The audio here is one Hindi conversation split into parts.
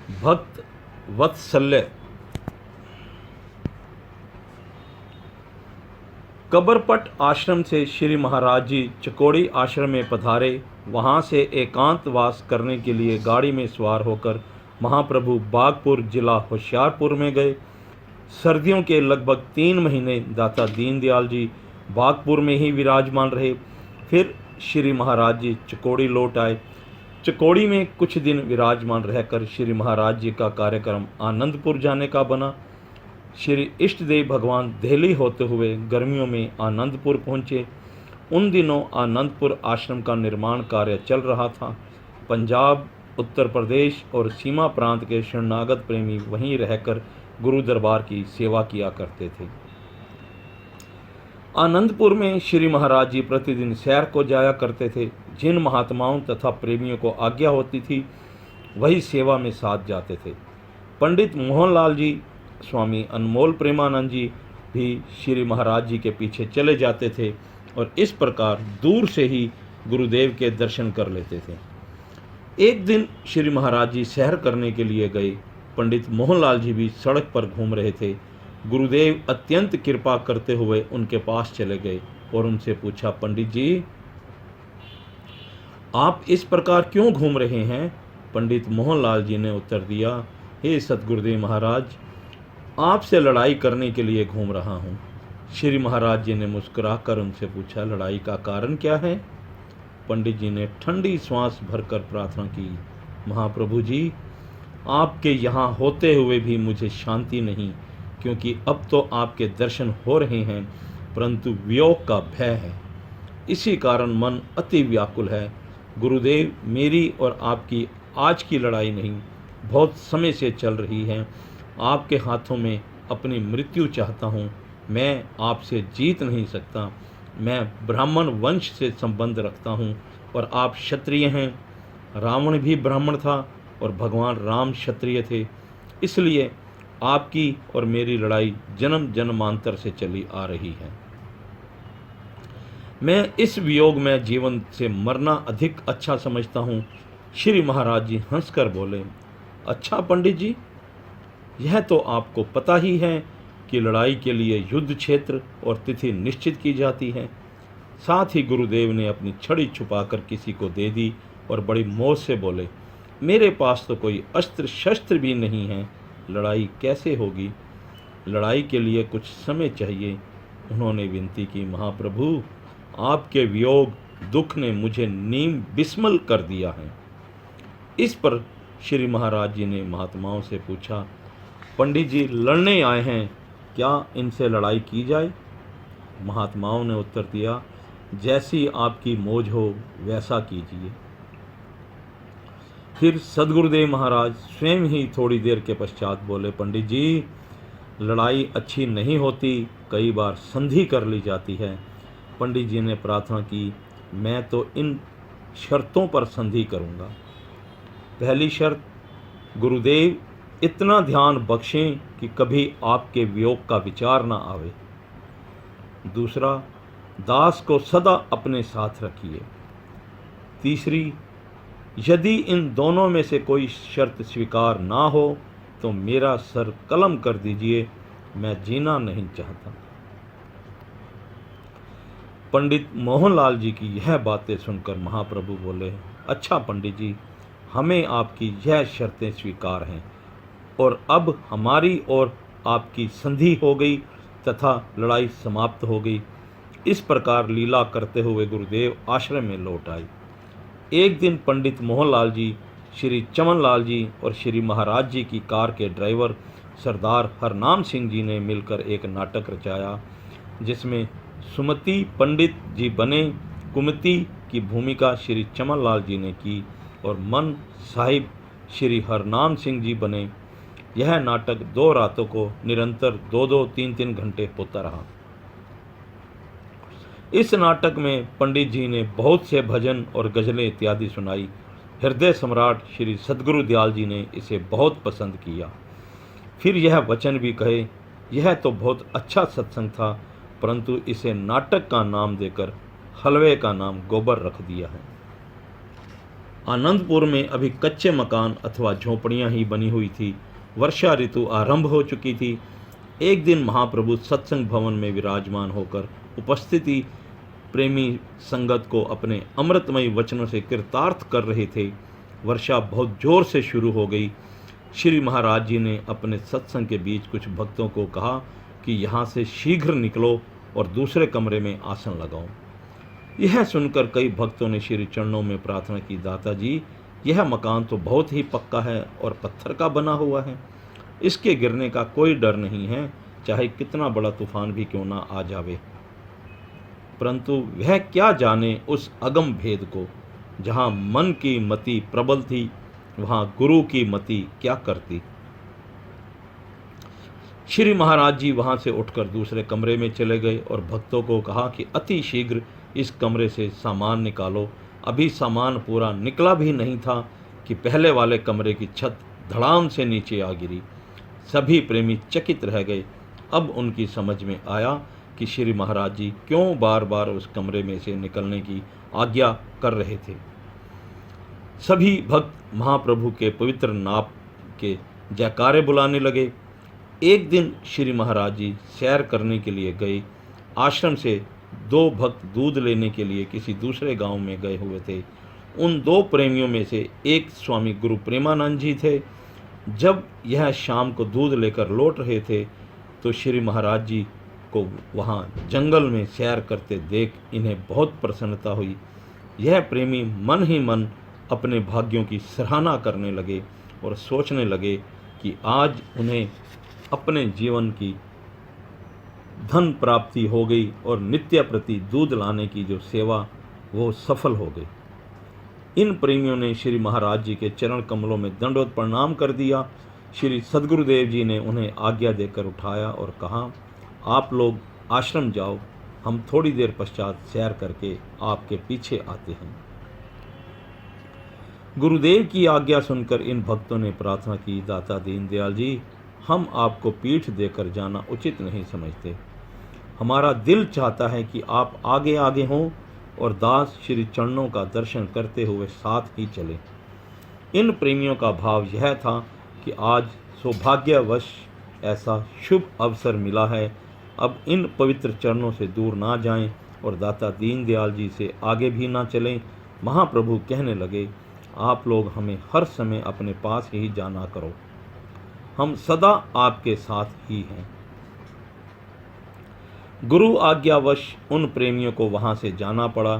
भक्त वत्सल्य। कबरपट आश्रम से श्री महाराज जी चकोड़ी आश्रम में पधारे। वहाँ से एकांतवास करने के लिए गाड़ी में सवार होकर महाप्रभु बागपुर जिला होशियारपुर में गए। सर्दियों के लगभग 3 महीने दाता दीनदयाल जी बागपुर में ही विराजमान रहे। फिर श्री महाराज जी चकोड़ी लौट आए। चकोड़ी में कुछ दिन विराजमान रहकर श्री महाराज जी का कार्यक्रम आनंदपुर जाने का बना। श्री इष्ट देव भगवान दिल्ली होते हुए गर्मियों में आनंदपुर पहुँचे। उन दिनों आनंदपुर आश्रम का निर्माण कार्य चल रहा था। पंजाब, उत्तर प्रदेश और सीमा प्रांत के शरणागत प्रेमी वहीं रहकर गुरु दरबार की सेवा किया करते थे। आनंदपुर में श्री महाराज जी प्रतिदिन सैर को जाया करते थे। जिन महात्माओं तथा प्रेमियों को आज्ञा होती थी वही सेवा में साथ जाते थे। पंडित मोहनलाल जी, स्वामी अनमोल प्रेमानंद जी भी श्री महाराज जी के पीछे चले जाते थे और इस प्रकार दूर से ही गुरुदेव के दर्शन कर लेते थे। एक दिन श्री महाराज जी सैर करने के लिए गए। पंडित मोहनलाल जी भी सड़क पर घूम रहे थे। गुरुदेव अत्यंत कृपा करते हुए उनके पास चले गए और उनसे पूछा, पंडित जी, आप इस प्रकार क्यों घूम रहे हैं? पंडित मोहनलाल जी ने उत्तर दिया, हे सतगुरुदेव महाराज, आपसे लड़ाई करने के लिए घूम रहा हूँ। श्री महाराज जी ने मुस्कुराकर उनसे पूछा, लड़ाई का कारण क्या है? पंडित जी ने ठंडी सांस भरकर प्रार्थना की, महाप्रभु जी, आपके यहाँ होते हुए भी मुझे शांति नहीं, क्योंकि अब तो आपके दर्शन हो रहे हैं परंतु वियोग का भय है। इसी कारण मन अति व्याकुल है। गुरुदेव, मेरी और आपकी आज की लड़ाई नहीं, बहुत समय से चल रही है। आपके हाथों में अपनी मृत्यु चाहता हूँ। मैं आपसे जीत नहीं सकता। मैं ब्राह्मण वंश से संबंध रखता हूँ और आप क्षत्रिय हैं। रावण भी ब्राह्मण था और भगवान राम क्षत्रिय थे। इसलिए आपकी और मेरी लड़ाई जन्म जन्मांतर से चली आ रही है। मैं इस वियोग में जीवन से मरना अधिक अच्छा समझता हूँ। श्री महाराज जी हंसकर बोले, अच्छा पंडित जी, यह तो आपको पता ही है कि लड़ाई के लिए युद्ध क्षेत्र और तिथि निश्चित की जाती है। साथ ही गुरुदेव ने अपनी छड़ी छुपाकर किसी को दे दी और बड़ी मौज से बोले, मेरे पास तो कोई अस्त्र शस्त्र भी नहीं है, लड़ाई कैसे होगी? लड़ाई के लिए कुछ समय चाहिए। उन्होंने विनती की, महाप्रभु, आपके वियोग दुख ने मुझे नीम बिस्मल कर दिया है। इस पर श्री महाराज जी ने महात्माओं से पूछा, पंडित जी लड़ने आए हैं, क्या इनसे लड़ाई की जाए? महात्माओं ने उत्तर दिया, जैसी आपकी मौज हो वैसा कीजिए। फिर सदगुरुदेव महाराज स्वयं ही थोड़ी देर के पश्चात बोले, पंडित जी, लड़ाई अच्छी नहीं होती, कई बार संधि कर ली जाती है। पंडित जी ने प्रार्थना की, मैं तो इन शर्तों पर संधि करूँगा। पहली शर्त, गुरुदेव इतना ध्यान बख्शें कि कभी आपके वियोग का विचार ना आवे। दूसरा, दास को सदा अपने साथ रखिए। तीसरी, यदि इन दोनों में से कोई शर्त स्वीकार ना हो तो मेरा सर कलम कर दीजिए, मैं जीना नहीं चाहता। पंडित मोहनलाल जी की यह बातें सुनकर महाप्रभु बोले, अच्छा पंडित जी, हमें आपकी यह शर्तें स्वीकार हैं और अब हमारी और आपकी संधि हो गई तथा लड़ाई समाप्त हो गई। इस प्रकार लीला करते हुए गुरुदेव आश्रम में लौट आए। एक दिन पंडित मोहनलाल जी, श्री चमनलाल जी और श्री महाराज जी की कार के ड्राइवर सरदार हरनाम सिंह जी ने मिलकर एक नाटक रचाया, जिसमें सुमति पंडित जी बने कुमति की भूमिका श्री चमनलाल जी ने की और मन साहिब श्री हरनाम सिंह जी बने। यह नाटक 2 रातों को निरंतर 2-2, 3-3 घंटे होता रहा। इस नाटक में पंडित जी ने बहुत से भजन और गजलें इत्यादि सुनाई। हृदय सम्राट श्री सद्गुरु दयाल जी ने इसे बहुत पसंद किया। फिर यह वचन भी कहे, यह तो बहुत अच्छा सत्संग था, परंतु इसे नाटक का नाम देकर हलवे का नाम गोबर रख दिया है। आनंदपुर में अभी कच्चे मकान अथवा झोपड़ियां ही बनी हुई थी। वर्षा ऋतु आरंभ हो चुकी थी। एक दिन महाप्रभु सत्संग भवन में विराजमान होकर उपस्थिति प्रेमी संगत को अपने अमृतमयी वचनों से कृतार्थ कर रहे थे। वर्षा बहुत जोर से शुरू हो गई। श्री महाराज जी ने अपने सत्संग के बीच कुछ भक्तों को कहा कि यहाँ से शीघ्र निकलो और दूसरे कमरे में आसन लगाओ। यह सुनकर कई भक्तों ने श्री चरणों में प्रार्थना की, दाता जी, यह मकान तो बहुत ही पक्का है और पत्थर का बना हुआ है, इसके गिरने का कोई डर नहीं है, चाहे कितना बड़ा तूफान भी क्यों ना आ जावे। परंतु वह क्या जाने उस अगम भेद को। जहाँ मन की मति प्रबल थी, वहाँ गुरु की मति क्या करती। श्री महाराज जी वहाँ से उठकर दूसरे कमरे में चले गए और भक्तों को कहा कि अति शीघ्र इस कमरे से सामान निकालो। अभी सामान पूरा निकला भी नहीं था कि पहले वाले कमरे की छत धड़ाम से नीचे आ गिरी। सभी प्रेमी चकित रह गए। अब उनकी समझ में आया कि श्री महाराज जी क्यों बार बार उस कमरे में से निकलने की आज्ञा कर रहे थे। सभी भक्त महाप्रभु के पवित्र नाम के जयकारे बुलाने लगे। एक दिन श्री महाराज जी सैर करने के लिए गए। आश्रम से दो भक्त दूध लेने के लिए किसी दूसरे गांव में गए हुए थे। उन दो प्रेमियों में से एक स्वामी गुरु प्रेमानंद जी थे। जब यह शाम को दूध लेकर लौट रहे थे तो श्री महाराज जी को वहाँ जंगल में सैर करते देख इन्हें बहुत प्रसन्नता हुई। यह प्रेमी मन ही मन अपने भाग्यों की सराहना करने लगे और सोचने लगे कि आज उन्हें अपने जीवन की धन प्राप्ति हो गई और नित्य प्रति दूध लाने की जो सेवा वो सफल हो गई। इन प्रेमियों ने श्री महाराज जी के चरण कमलों में दंडवत प्रणाम कर दिया। श्री सद्गुरुदेव जी ने उन्हें आज्ञा देकर उठाया और कहा, आप लोग आश्रम जाओ, हम थोड़ी देर पश्चात सैर करके आपके पीछे आते हैं। गुरुदेव की आज्ञा सुनकर इन भक्तों ने प्रार्थना की, दाता दीनदयाल जी, हम आपको पीठ देकर जाना उचित नहीं समझते। हमारा दिल चाहता है कि आप आगे आगे हों और दास श्री चरणों का दर्शन करते हुए साथ ही चलें। इन प्रेमियों का भाव यह था कि आज सौभाग्यवश ऐसा शुभ अवसर मिला है, अब इन पवित्र चरणों से दूर ना जाएं और दाता दीनदयाल जी से आगे भी ना चलें। महाप्रभु कहने लगे, आप लोग हमें हर समय अपने पास ही जाना करो, हम सदा आपके साथ ही हैं। गुरु आज्ञावश उन प्रेमियों को वहाँ से जाना पड़ा,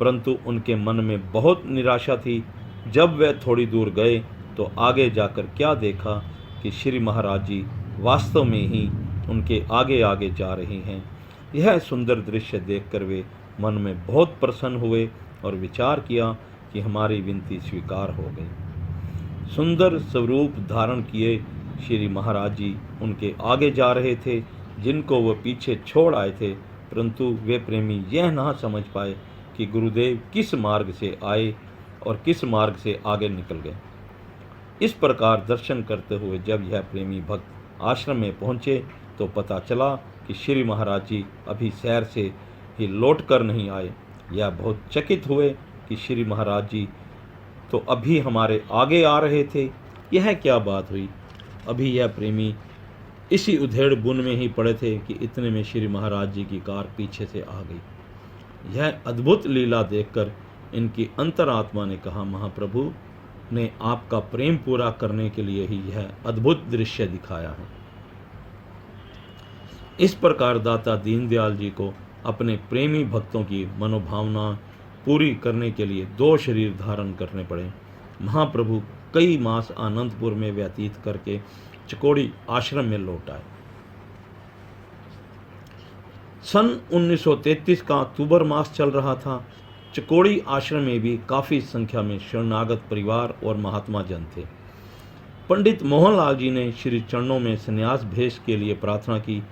परंतु उनके मन में बहुत निराशा थी। जब वे थोड़ी दूर गए तो आगे जाकर क्या देखा कि श्री महाराज जी वास्तव में ही उनके आगे आगे जा रहे हैं। यह सुंदर दृश्य देखकर वे मन में बहुत प्रसन्न हुए और विचार किया कि हमारी विनती स्वीकार हो गई। सुंदर स्वरूप धारण किए श्री महाराज जी उनके आगे जा रहे थे, जिनको वह पीछे छोड़ आए थे, परंतु वे प्रेमी यह ना समझ पाए कि गुरुदेव किस मार्ग से आए और किस मार्ग से आगे निकल गए। इस प्रकार दर्शन करते हुए जब यह प्रेमी भक्त आश्रम में पहुँचे तो पता चला कि श्री महाराज जी अभी सैर से ही लौट कर नहीं आए। यह बहुत चकित हुए कि श्री महाराज जी तो अभी हमारे आगे आ रहे थे, यह क्या बात हुई। अभी यह प्रेमी इसी उधेड़ बुन में ही पड़े थे कि इतने में श्री महाराज जी की कार पीछे से आ गई। यह अद्भुत लीला देखकर इनकी अंतरात्मा ने कहा, महाप्रभु ने आपका प्रेम पूरा करने के लिए ही यह अद्भुत दृश्य दिखाया है। इस प्रकार दाता दीनदयाल जी को अपने प्रेमी भक्तों की मनोभावना पूरी करने के लिए दो शरीर धारण करने पड़े। महाप्रभु कई मास आनंदपुर में व्यतीत करके चिकोड़ी आश्रम में लौट आए। सन 1933 का अक्टूबर मास चल रहा था। चिकोड़ी आश्रम में भी काफ़ी संख्या में शरणागत परिवार और महात्मा जन थे। पंडित मोहनलाल जी ने श्री चरणों में संन्यास भेष के लिए प्रार्थना की।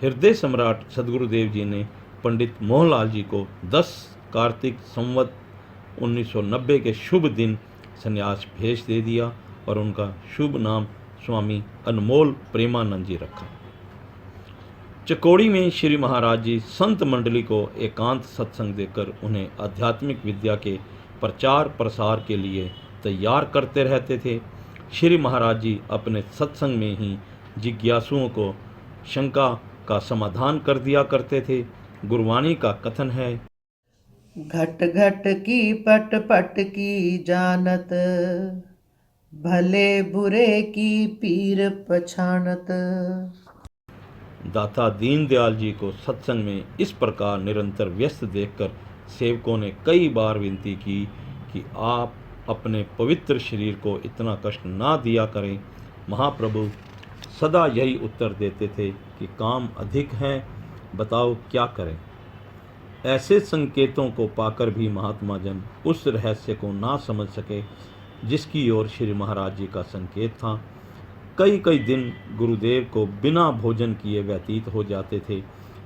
हृदय सम्राट सद्गुरुदेव जी ने पंडित मोहनलाल जी को 10 कार्तिक संवत 1990 के शुभ दिन संन्यास भेष दे दिया और उनका शुभ नाम स्वामी अनमोल प्रेमानंद जी रखा। चिकोड़ी में श्री महाराज जी संत मंडली को एकांत सत्संग देकर उन्हें आध्यात्मिक विद्या के प्रचार प्रसार के लिए तैयार करते रहते थे। श्री महाराज जी अपने सत्संग में ही जिज्ञासुओं को शंका का समाधान कर दिया करते थे। गुरवाणी का कथन है, घट घट की पट पट की जानत, भले बुरे की पीर पछानत। दाता दीनदयाल जी को सत्संग में इस प्रकार निरंतर व्यस्त देखकर सेवकों ने कई बार विनती की कि आप अपने पवित्र शरीर को इतना कष्ट ना दिया करें। महाप्रभु सदा यही उत्तर देते थे कि काम अधिक हैं, बताओ क्या करें। ऐसे संकेतों को पाकर भी महात्मा जन उस रहस्य को ना समझ सके जिसकी ओर श्री महाराज जी का संकेत था। कई कई दिन गुरुदेव को बिना भोजन किए व्यतीत हो जाते थे।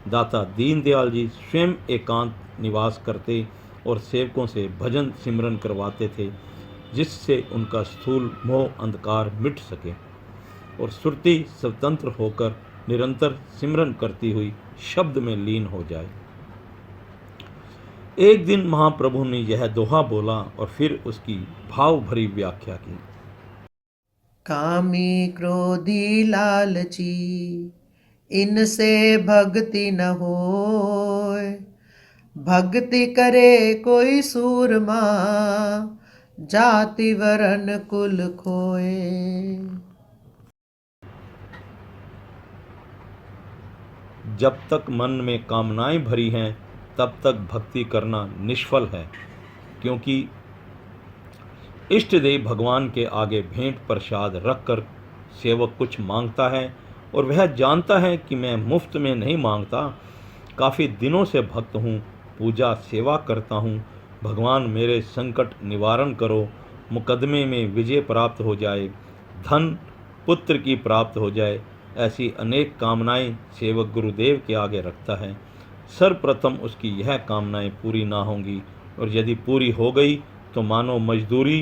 दाता दीनदयाल जी स्वयं एकांत निवास करते और सेवकों से भजन सिमरन करवाते थे, जिससे उनका स्थूल मोह अंधकार मिट सके और सुरती स्वतंत्र होकर निरंतर सिमरन करती हुई शब्द में लीन हो जाए। एक दिन महाप्रभु ने यह दोहा बोला और फिर उसकी भाव भरी व्याख्या की। कामी क्रोधी लालची, इनसे भक्ति न होय। भक्ति करे कोई सूरमा, जाति वरन कुल खोए। जब तक मन में कामनाएं भरी हैं तब तक भक्ति करना निष्फल है, क्योंकि इष्ट देव भगवान के आगे भेंट प्रसाद रखकर सेवक कुछ मांगता है और वह जानता है कि मैं मुफ्त में नहीं मांगता, काफ़ी दिनों से भक्त हूँ, पूजा सेवा करता हूँ, भगवान मेरे संकट निवारण करो, मुकदमे में विजय प्राप्त हो जाए, धन पुत्र की प्राप्त हो जाए, ऐसी अनेक कामनाएं सेवक गुरुदेव के आगे रखता है। सर्वप्रथम उसकी यह कामनाएं पूरी ना होंगी और यदि पूरी हो गई तो मानो मजदूरी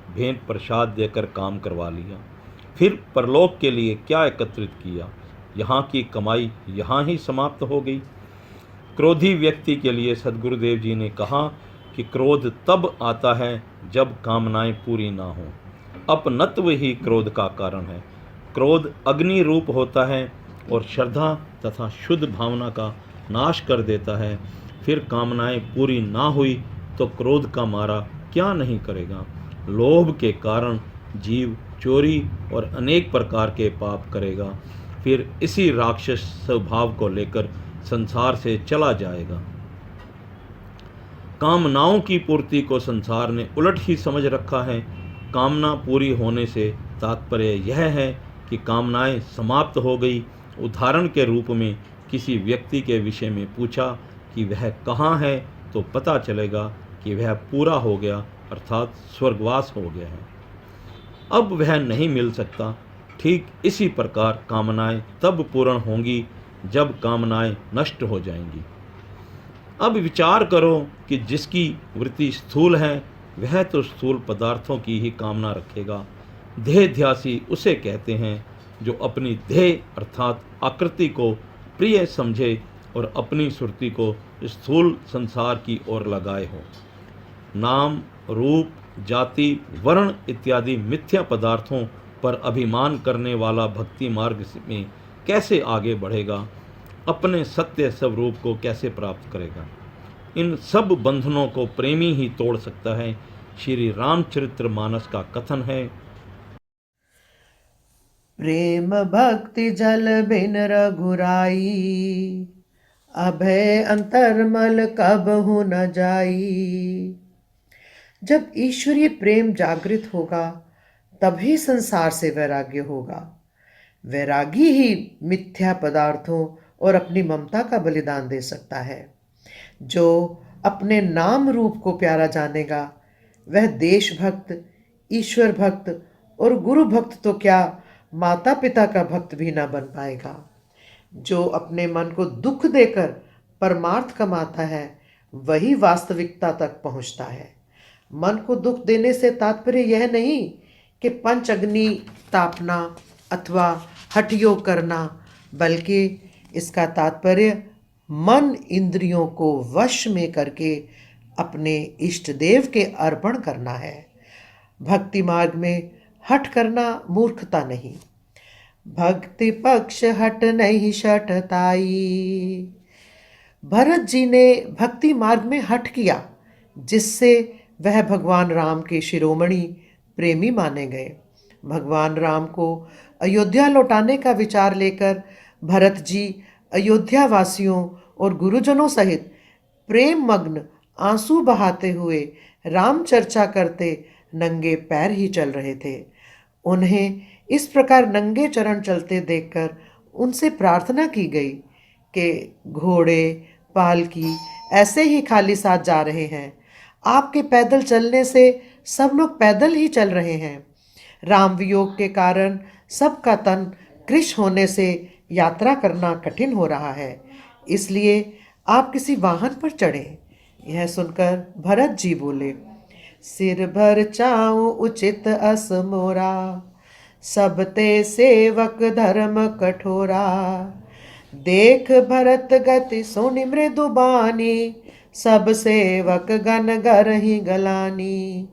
भेंट प्रसाद देकर काम करवा लिया, फिर परलोक के लिए क्या एकत्रित किया, यहाँ की कमाई यहाँ ही समाप्त हो गई। क्रोधी व्यक्ति के लिए सद्गुरुदेव जी ने कहा कि क्रोध तब आता है जब कामनाएं पूरी ना हों। अपनत्व ही क्रोध का कारण है। क्रोध अग्नि रूप होता है और श्रद्धा तथा शुद्ध भावना का नाश कर देता है। फिर कामनाएं पूरी ना हुई तो क्रोध का मारा क्या नहीं करेगा। लोभ के कारण जीव चोरी और अनेक प्रकार के पाप करेगा, फिर इसी राक्षस स्वभाव को लेकर संसार से चला जाएगा। कामनाओं की पूर्ति को संसार ने उलट ही समझ रखा है। कामना पूरी होने से तात्पर्य यह है कि कामनाएं समाप्त हो गई। उदाहरण के रूप में किसी व्यक्ति के विषय में पूछा कि वह कहाँ है तो पता चलेगा कि वह पूरा हो गया, अर्थात स्वर्गवास हो गया है, अब वह नहीं मिल सकता। ठीक इसी प्रकार कामनाएं तब पूर्ण होंगी जब कामनाएं नष्ट हो जाएंगी। अब विचार करो कि जिसकी वृत्ति स्थूल है वह तो स्थूल पदार्थों की ही कामना रखेगा। देहध्यासी उसे कहते हैं जो अपनी देह अर्थात आकृति को प्रिय समझे और अपनी सुरति को स्थूल संसार की ओर लगाए हो। नाम रूप जाति वर्ण इत्यादि मिथ्या पदार्थों पर अभिमान करने वाला भक्ति मार्ग में कैसे आगे बढ़ेगा, अपने सत्य स्वरूप को कैसे प्राप्त करेगा। इन सब बंधनों को प्रेमी ही तोड़ सकता है। श्री रामचरितमानस का कथन है, प्रेम भक्ति जल बिन रघुराई, अभय अंतर्मल कबहु न जाई। जब ईश्वरीय प्रेम जागृत होगा तभी संसार से वैराग्य होगा। वैरागी ही मिथ्या पदार्थों और अपनी ममता का बलिदान दे सकता है। जो अपने नाम रूप को प्यारा जानेगा वह देशभक्त, ईश्वर भक्त और गुरु भक्त तो क्या माता पिता का भक्त भी ना बन पाएगा। जो अपने मन को दुख देकर परमार्थ कमाता है वही वास्तविकता तक पहुंचता है। मन को दुख देने से तात्पर्य यह नहीं कि पंच अग्नि तापना अथवा हठ योग करना, बल्कि इसका तात्पर्य मन इंद्रियों को वश में करके अपने इष्ट देव के अर्पण करना है। भक्ति मार्ग में हठ करना मूर्खता नहीं। भक्ति पक्ष हट नहीं शठताई। भरत जी ने भक्ति मार्ग में हठ किया, जिससे वह भगवान राम के शिरोमणि प्रेमी माने गए। भगवान राम को अयोध्या लौटाने का विचार लेकर भरत जी अयोध्या वासियों और गुरुजनों सहित प्रेम मग्न आंसू बहाते हुए राम चर्चा करते नंगे पैर ही चल रहे थे। उन्हें इस प्रकार नंगे चरण चलते देखकर उनसे प्रार्थना की गई कि घोड़े पालकी ऐसे ही खाली साथ जा रहे हैं। आपके पैदल चलने से सब लोग पैदल ही चल रहे हैं। राम वियोग के कारण सबका तन कृश होने से यात्रा करना कठिन हो रहा है, इसलिए आप किसी वाहन पर चढ़ें। यह सुनकर भरत जी बोले, सिर भर चाऊं उचित अस मोरा, सब ते सेवक धर्म कठोरा। देख भरत गति सुनि मृदु बानी, सब सेवक गण गरहि गलानी।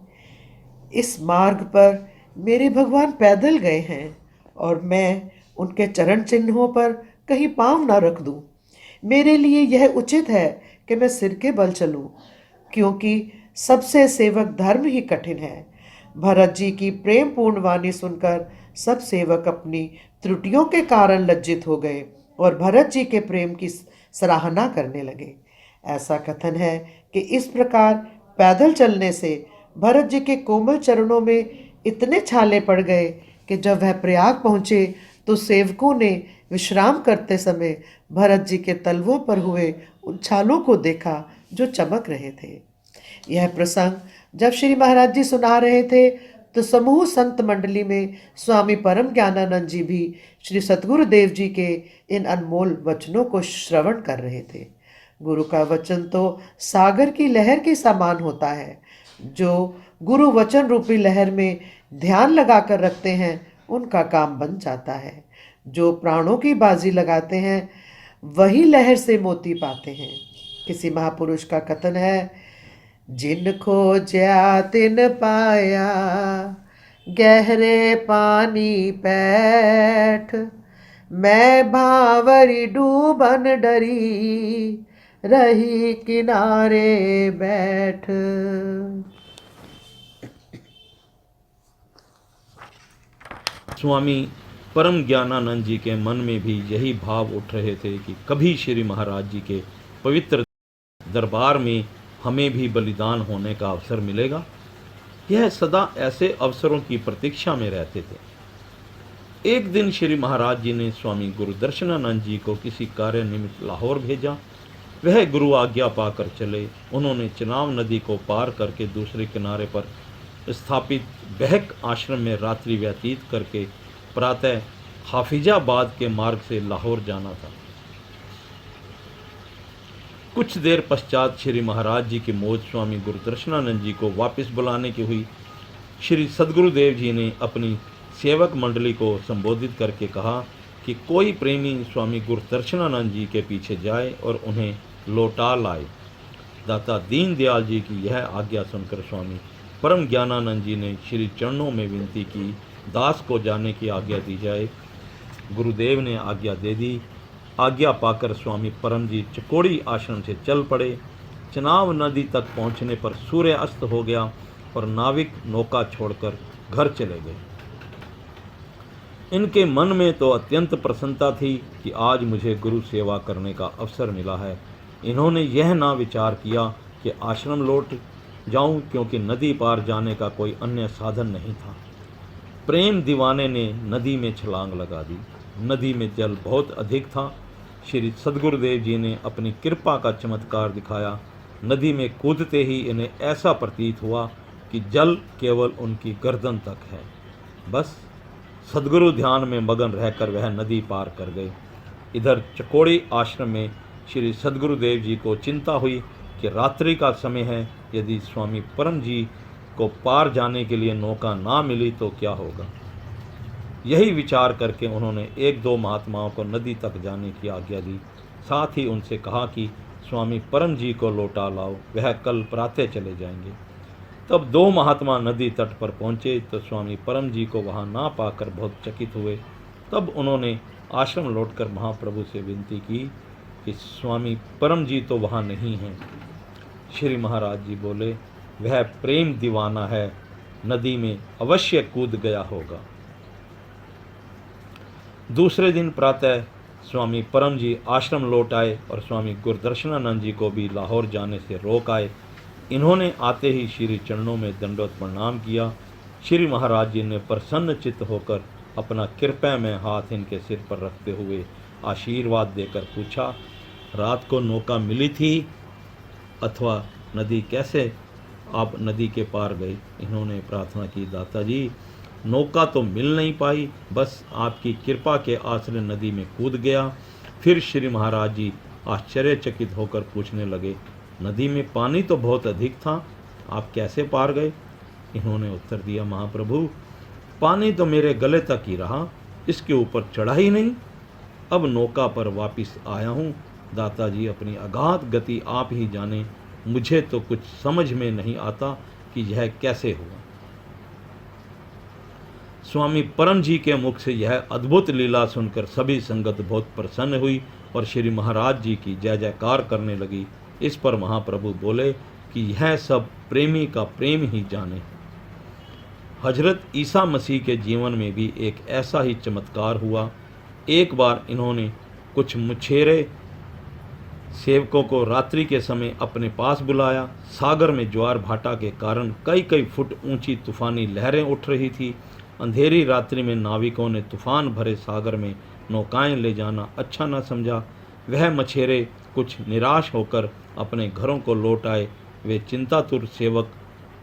इस मार्ग पर मेरे भगवान पैदल गए हैं और मैं उनके चरण चिन्हों पर कहीं पाँव न रख दूं। मेरे लिए यह उचित है कि मैं सिर के बल चलूं, क्योंकि सबसे सेवक धर्म ही कठिन है। भरत जी की प्रेम पूर्ण वाणी सुनकर सब सेवक अपनी त्रुटियों के कारण लज्जित हो गए और भरत जी के प्रेम की सराहना करने लगे। ऐसा कथन है कि इस प्रकार पैदल चलने से भरत जी के कोमल चरणों में इतने छाले पड़ गए कि जब वह प्रयाग पहुँचे तो सेवकों ने विश्राम करते समय भरत जी के तलवों पर हुए उन छालों को देखा जो चमक रहे थे। यह प्रसंग जब श्री महाराज जी सुना रहे थे तो समूह संत मंडली में स्वामी परम ज्ञानानंद जी भी श्री सतगुरुदेव जी के इन अनमोल वचनों को श्रवण कर रहे थे। गुरु का वचन तो सागर की लहर के समान होता है। जो गुरु वचन रूपी लहर में ध्यान लगाकर रखते हैं उनका काम बन जाता है। जो प्राणों की बाजी लगाते हैं वही लहर से मोती पाते हैं। किसी महापुरुष का कथन है, जिन खोजा तिन पाया, गहरे पानी पैठ। मैं भावरी डूबन डरी, रही किनारे बैठ। स्वामी परम ज्ञानानंद जी के मन में भी यही भाव उठ रहे थे कि कभी श्री महाराज जी के पवित्र दरबार में हमें भी बलिदान होने का अवसर मिलेगा। यह सदा ऐसे अवसरों की प्रतीक्षा में रहते थे। एक दिन श्री महाराज जी ने स्वामी गुरुदर्शनानंद जी को किसी कार्य निमित्त लाहौर भेजा। वह गुरु आज्ञा पाकर चले। उन्होंने चिनाब नदी को पार करके दूसरे किनारे पर स्थापित बहक आश्रम में रात्रि व्यतीत करके प्रातः हाफिजाबाद के मार्ग से लाहौर जाना था। कुछ देर पश्चात श्री महाराज जी की मौत स्वामी गुरुदर्शनानंद जी को वापस बुलाने की हुई। श्री सद्गुरुदेव जी ने अपनी सेवक मंडली को संबोधित करके कहा कि कोई प्रेमी स्वामी गुरुदर्शनानंद जी के पीछे जाए और उन्हें लौटा लाए। दाता दीनदयाल जी की यह आज्ञा सुनकर स्वामी परम ज्ञानानंद जी ने श्री चरणों में विनती की, दास को जाने की आज्ञा दी जाए। गुरुदेव ने आज्ञा दे दी। आज्ञा पाकर स्वामी परम जी चकोड़ी आश्रम से चल पड़े। चिनाब नदी तक पहुंचने पर सूर्य अस्त हो गया और नाविक नौका छोड़कर घर चले गए। इनके मन में तो अत्यंत प्रसन्नता थी कि आज मुझे गुरु सेवा करने का अवसर मिला है। इन्होंने यह ना विचार किया कि आश्रम लौट जाऊं, क्योंकि नदी पार जाने का कोई अन्य साधन नहीं था। प्रेम दीवाने ने नदी में छलांग लगा दी। नदी में जल बहुत अधिक था। श्री सद्गुरुदेव जी ने अपनी कृपा का चमत्कार दिखाया। नदी में कूदते ही इन्हें ऐसा प्रतीत हुआ कि जल केवल उनकी गर्दन तक है। बस सद्गुरु ध्यान में मगन रहकर वह नदी पार कर गए। इधर चकोड़ी आश्रम में श्री सद्गुरुदेव जी को चिंता हुई कि रात्रि का समय है, यदि स्वामी परम जी को पार जाने के लिए नौका ना मिली तो क्या होगा। यही विचार करके उन्होंने एक दो महात्माओं को नदी तक जाने की आज्ञा दी। साथ ही उनसे कहा कि स्वामी परम जी को लौटा लाओ, वह कल प्रातः चले जाएंगे। तब दो महात्मा नदी तट पर पहुँचे तो स्वामी परम जी को वहाँ ना पाकर बहुत चकित हुए। तब उन्होंने आश्रम लौटकर महाप्रभु से विनती की कि स्वामी परम जी तो वहाँ नहीं हैं। श्री महाराज जी बोले, वह प्रेम दीवाना है, नदी में अवश्य कूद गया होगा। दूसरे दिन प्रातः स्वामी परम जी आश्रम लौट आए और स्वामी गुरदर्शनानंद जी को भी लाहौर जाने से रोक आए। इन्होंने आते ही श्री चरणों में दंडवत प्रणाम किया। श्री महाराज जी ने प्रसन्न चित्त होकर अपना कृपयामय हाथ इनके सिर पर रखते हुए आशीर्वाद देकर पूछा, रात को नौका मिली थी अथवा नदी कैसे आप नदी के पार गए? इन्होंने प्रार्थना की, दाता जी नौका तो मिल नहीं पाई, बस आपकी कृपा के आश्रय नदी में कूद गया। फिर श्री महाराज जी आश्चर्यचकित होकर पूछने लगे, नदी में पानी तो बहुत अधिक था, आप कैसे पार गए? इन्होंने उत्तर दिया, महाप्रभु पानी तो मेरे गले तक ही रहा, इसके ऊपर चढ़ा ही नहीं। अब नौका पर वापस आया हूँ। दाता जी अपनी अगाध गति आप ही जाने, मुझे तो कुछ समझ में नहीं आता कि यह कैसे हुआ। स्वामी परम जी के मुख से यह अद्भुत लीला सुनकर सभी संगत बहुत प्रसन्न हुई और श्री महाराज जी की जय जयकार करने लगी। इस पर महाप्रभु बोले कि यह सब प्रेमी का प्रेम ही जाने। हजरत ईसा मसीह के जीवन में भी एक ऐसा ही चमत्कार हुआ। एक बार इन्होंने कुछ मुछेरे सेवकों को रात्रि के समय अपने पास बुलाया। सागर में ज्वार भाटा के कारण कई कई फुट ऊंची तूफानी लहरें उठ रही थी। अंधेरी रात्रि में नाविकों ने तूफान भरे सागर में नौकाएं ले जाना अच्छा न समझा। वह मछेरे कुछ निराश होकर अपने घरों को लौट आए। वे चिंतातुर सेवक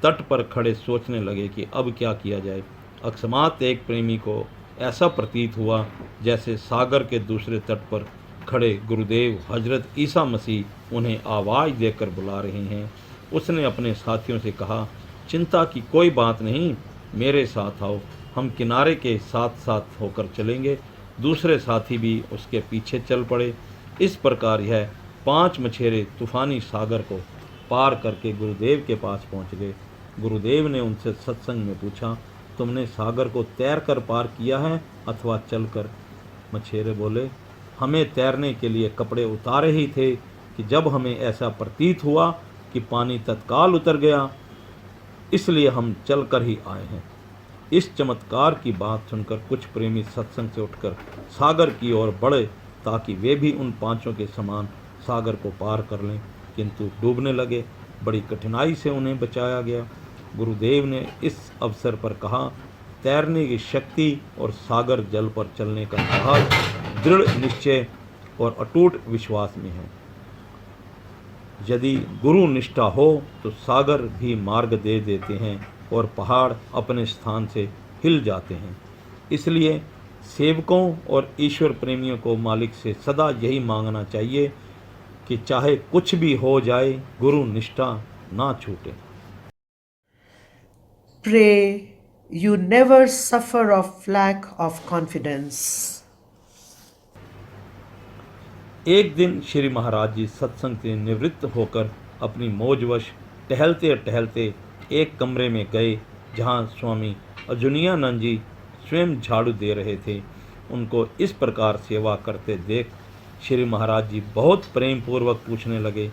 तट पर खड़े सोचने लगे कि अब क्या किया जाए। अकस्मात एक प्रेमी को ऐसा प्रतीत हुआ जैसे सागर के दूसरे तट पर खड़े गुरुदेव हजरत ईसा मसीह उन्हें आवाज़ देकर बुला रहे हैं। उसने अपने साथियों से कहा, चिंता की कोई बात नहीं, मेरे साथ आओ, हम किनारे के साथ साथ होकर चलेंगे। दूसरे साथी भी उसके पीछे चल पड़े। इस प्रकार यह 5 मछेरे तूफानी सागर को पार करके गुरुदेव के पास पहुंच गए। गुरुदेव ने उनसे सत्संग में पूछा, तुमने सागर को तैर कर पार किया है अथवा चलकर? मछेरे बोले, हमें तैरने के लिए कपड़े उतारे ही थे कि जब हमें ऐसा प्रतीत हुआ कि पानी तत्काल उतर गया, इसलिए हम चलकर ही आए हैं। इस चमत्कार की बात सुनकर कुछ प्रेमी सत्संग से उठकर सागर की ओर बढ़े ताकि वे भी उन 5 के समान सागर को पार कर लें, किंतु डूबने लगे। बड़ी कठिनाई से उन्हें बचाया गया। गुरुदेव ने इस अवसर पर कहा, तैरने की शक्ति और सागर जल पर चलने का साहस दृढ़ निश्चय और अटूट विश्वास में है। यदि गुरु निष्ठा हो तो सागर भी मार्ग दे देते हैं और पहाड़ अपने स्थान से हिल जाते हैं। इसलिए सेवकों और ईश्वर प्रेमियों को मालिक से सदा यही मांगना चाहिए कि चाहे कुछ भी हो जाए, गुरु निष्ठा ना छूटे। Pray you never suffer of lack of confidence. एक दिन श्री महाराज जी सत्संग से निवृत्त होकर अपनी मौजवश टहलते टहलते एक कमरे में गए जहाँ स्वामी अजुनियानंद जी स्वयं झाड़ू दे रहे थे। उनको इस प्रकार सेवा करते देख श्री महाराज जी बहुत प्रेम पूर्वक पूछने लगे,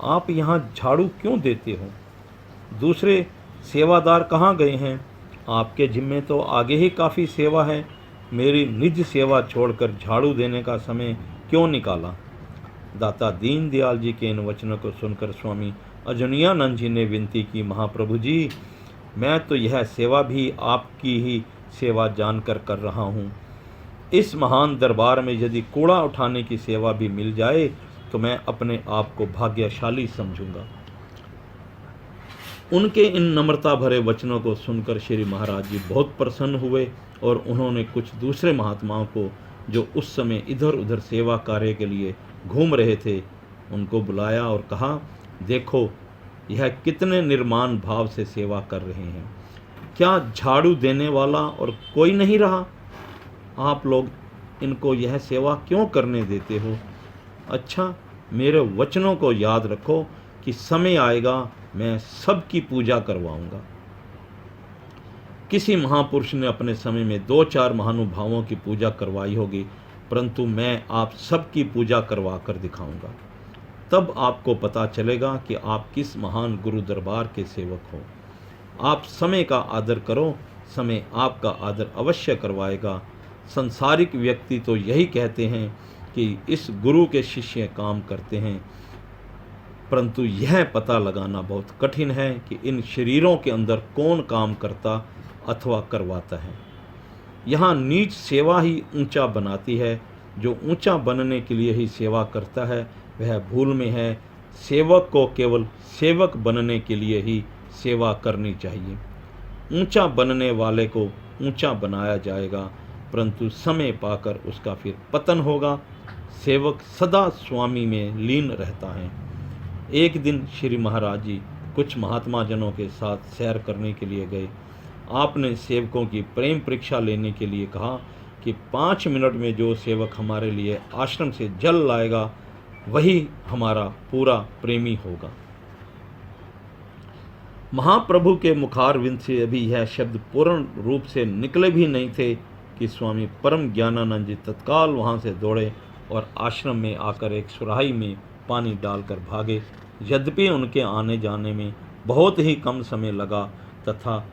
आप यहाँ झाड़ू क्यों देते हो? दूसरे सेवादार कहाँ गए हैं? आपके जिम्मे तो आगे ही काफ़ी सेवा है, मेरी निज सेवा छोड़कर झाड़ू देने का समय क्यों निकाला? दाता दीनदयाल जी के इन वचनों को सुनकर स्वामी अजुनियानंद जी ने विनती की, महाप्रभु जी, मैं तो यह सेवा भी आपकी ही सेवा जानकर कर रहा हूँ। इस महान दरबार में यदि कूड़ा उठाने की सेवा भी मिल जाए तो मैं अपने आप को भाग्यशाली समझूंगा। उनके इन नम्रता भरे वचनों को सुनकर श्री महाराज जी बहुत प्रसन्न हुए और उन्होंने कुछ दूसरे महात्माओं को जो उस समय इधर उधर सेवा कार्य के लिए घूम रहे थे उनको बुलाया और कहा, देखो यह कितने निर्माण भाव से सेवा कर रहे हैं। क्या झाड़ू देने वाला और कोई नहीं रहा? आप लोग इनको यह सेवा क्यों करने देते हो? अच्छा, मेरे वचनों को याद रखो कि समय आएगा मैं सबकी पूजा करवाऊंगा। किसी महापुरुष ने अपने समय में 2-4 महानुभावों की पूजा करवाई होगी, परंतु मैं आप सबकी पूजा करवा कर दिखाऊंगा। तब आपको पता चलेगा कि आप किस महान गुरु दरबार के सेवक हो। आप समय का आदर करो, समय आपका आदर अवश्य करवाएगा। संसारिक व्यक्ति तो यही कहते हैं कि इस गुरु के शिष्य काम करते हैं, परंतु यह पता लगाना बहुत कठिन है कि इन शरीरों के अंदर कौन काम करता अथवा करवाता है। यहाँ नीच सेवा ही ऊंचा बनाती है। जो ऊंचा बनने के लिए ही सेवा करता है वह भूल में है। सेवक को केवल सेवक बनने के लिए ही सेवा करनी चाहिए। ऊंचा बनने वाले को ऊंचा बनाया जाएगा, परंतु समय पाकर उसका फिर पतन होगा। सेवक सदा स्वामी में लीन रहता है। एक दिन श्री महाराज जी कुछ महात्मा जनों के साथ सैर करने के लिए गए। आपने सेवकों की प्रेम परीक्षा लेने के लिए कहा कि 5 मिनट में जो सेवक हमारे लिए आश्रम से जल लाएगा वही हमारा पूरा प्रेमी होगा। महाप्रभु के मुखारविंद से अभी यह शब्द पूर्ण रूप से निकले भी नहीं थे कि स्वामी परम ज्ञानानंद जी तत्काल वहाँ से दौड़े और आश्रम में आकर एक सुराही में पानी डालकर भागे। यद्यपि उनके आने जाने में बहुत ही कम समय लगा तथा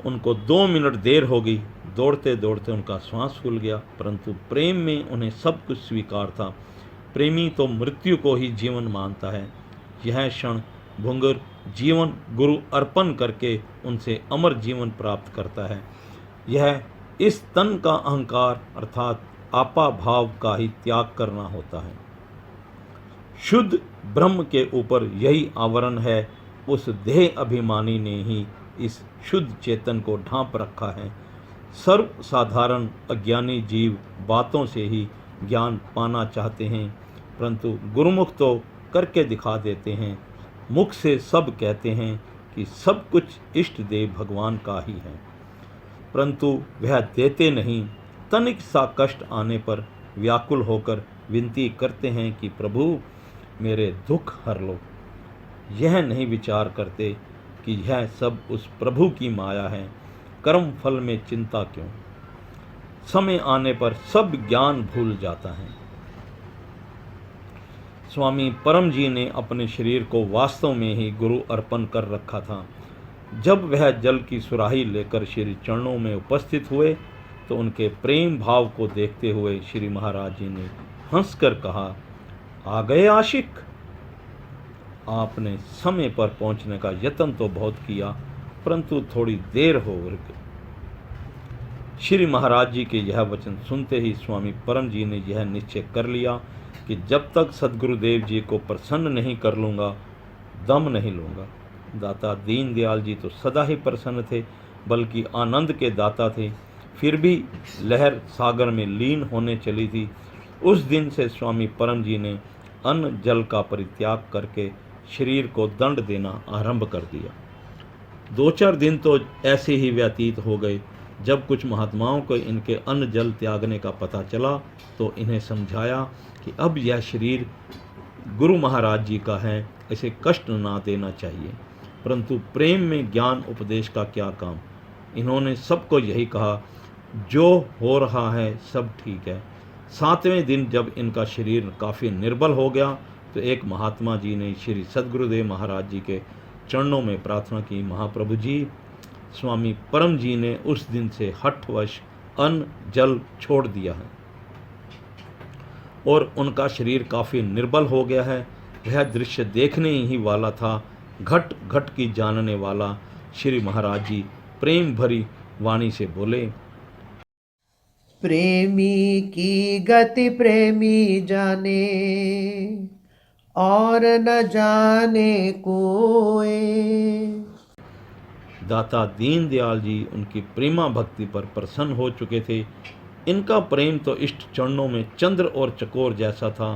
उनको 2 मिनट देर हो गई। दौड़ते दौड़ते उनका श्वास फूल गया, परंतु प्रेम में उन्हें सब कुछ स्वीकार था। प्रेमी तो मृत्यु को ही जीवन मानता है। यह क्षण भुंगर जीवन गुरु अर्पण करके उनसे अमर जीवन प्राप्त करता है। यह इस तन का अहंकार अर्थात आपा भाव का ही त्याग करना होता है। शुद्ध ब्रह्म के ऊपर यही आवरण है। उस देह अभिमानी ने ही इस शुद्ध चेतन को ढांप रखा है। सर्व साधारण अज्ञानी जीव बातों से ही ज्ञान पाना चाहते हैं, परंतु गुरुमुख तो करके दिखा देते हैं। मुख से सब कहते हैं कि सब कुछ इष्ट देव भगवान का ही है, परंतु वह देते नहीं। तनिक सा कष्ट आने पर व्याकुल होकर विनती करते हैं कि प्रभु मेरे दुख हर लो। यह नहीं विचार करते कि यह सब उस प्रभु की माया है। कर्म फल में चिंता क्यों? समय आने पर सब ज्ञान भूल जाता है। स्वामी परम जी ने अपने शरीर को वास्तव में ही गुरु अर्पण कर रखा था। जब वह जल की सुराही लेकर श्री चरणों में उपस्थित हुए तो उनके प्रेम भाव को देखते हुए श्री महाराज जी ने हंसकर कहा, आ गए आशिक। आपने समय पर पहुंचने का यत्न तो बहुत किया, परंतु थोड़ी देर हो गई। श्री महाराज जी के यह वचन सुनते ही स्वामी परम जी ने यह निश्चय कर लिया कि जब तक सद्गुरुदेव जी को प्रसन्न नहीं कर लूँगा दम नहीं लूँगा। दाता दीन दयाल जी तो सदा ही प्रसन्न थे, बल्कि आनंद के दाता थे। फिर भी लहर सागर में लीन होने चली थी। उस दिन से स्वामी परम जी ने अन्न जल का परित्याग करके शरीर को दंड देना आरंभ कर दिया। 2-4 दिन तो ऐसे ही व्यतीत हो गए। जब कुछ महात्माओं को इनके अन्न जल त्यागने का पता चला तो इन्हें समझाया कि अब यह शरीर गुरु महाराज जी का है, इसे कष्ट ना देना चाहिए। परंतु प्रेम में ज्ञान उपदेश का क्या काम। इन्होंने सबको यही कहा, जो हो रहा है सब ठीक है। 7वें दिन जब इनका शरीर काफ़ी निर्बल हो गया तो एक महात्मा जी ने श्री सद्गुरुदेव महाराज जी के चरणों में प्रार्थना की, महाप्रभु जी, स्वामी परम जी ने उस दिन से हठवश अन्न जल छोड़ दिया है और उनका शरीर काफ़ी निर्बल हो गया है। वह दृश्य देखने ही वाला था। घट घट की जानने वाला श्री महाराज जी प्रेम भरी वाणी से बोले, प्रेमी की गति प्रेमी जाने और न जाने कोई। दाता दीन दयाल जी उनकी प्रेमा भक्ति पर प्रसन्न हो चुके थे। इनका प्रेम तो इष्ट चरणों में चंद्र और चकोर जैसा था।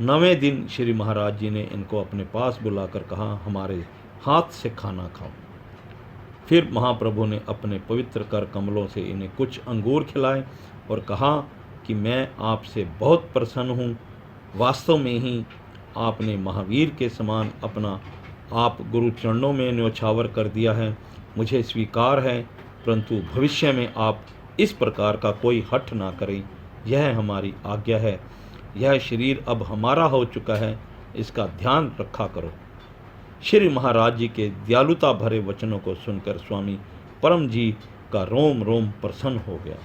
9वें दिन श्री महाराज जी ने इनको अपने पास बुलाकर कहा, हमारे हाथ से खाना खाओ। फिर महाप्रभु ने अपने पवित्र कर कमलों से इन्हें कुछ अंगूर खिलाए और कहा कि मैं आपसे बहुत प्रसन्न हूँ। वास्तव में ही आपने महावीर के समान अपना आप गुरु चरणों में न्योछावर कर दिया है, मुझे स्वीकार है, परंतु भविष्य में आप इस प्रकार का कोई हठ ना करें, यह हमारी आज्ञा है। यह शरीर अब हमारा हो चुका है, इसका ध्यान रखा करो। श्री महाराज जी के दयालुता भरे वचनों को सुनकर स्वामी परम जी का रोम रोम प्रसन्न हो गया।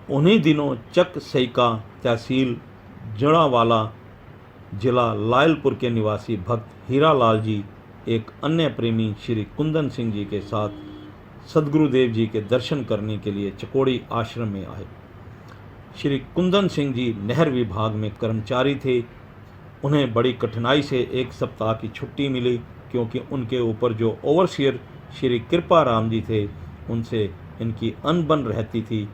उन्हीं दिनों चक सईका तहसील जड़ावाला जिला लायलपुर के निवासी भक्त हीरालाल जी एक अन्य प्रेमी श्री कुंदन सिंह जी के साथ सदगुरुदेव जी के दर्शन करने के लिए चकोड़ी आश्रम में आए। श्री कुंदन सिंह जी नहर विभाग में कर्मचारी थे। उन्हें बड़ी कठिनाई से एक सप्ताह की छुट्टी मिली, क्योंकि उनके ऊपर जो ओवरसियर श्री कृपा राम जी थे उनसे इनकी अनबन रहती थी।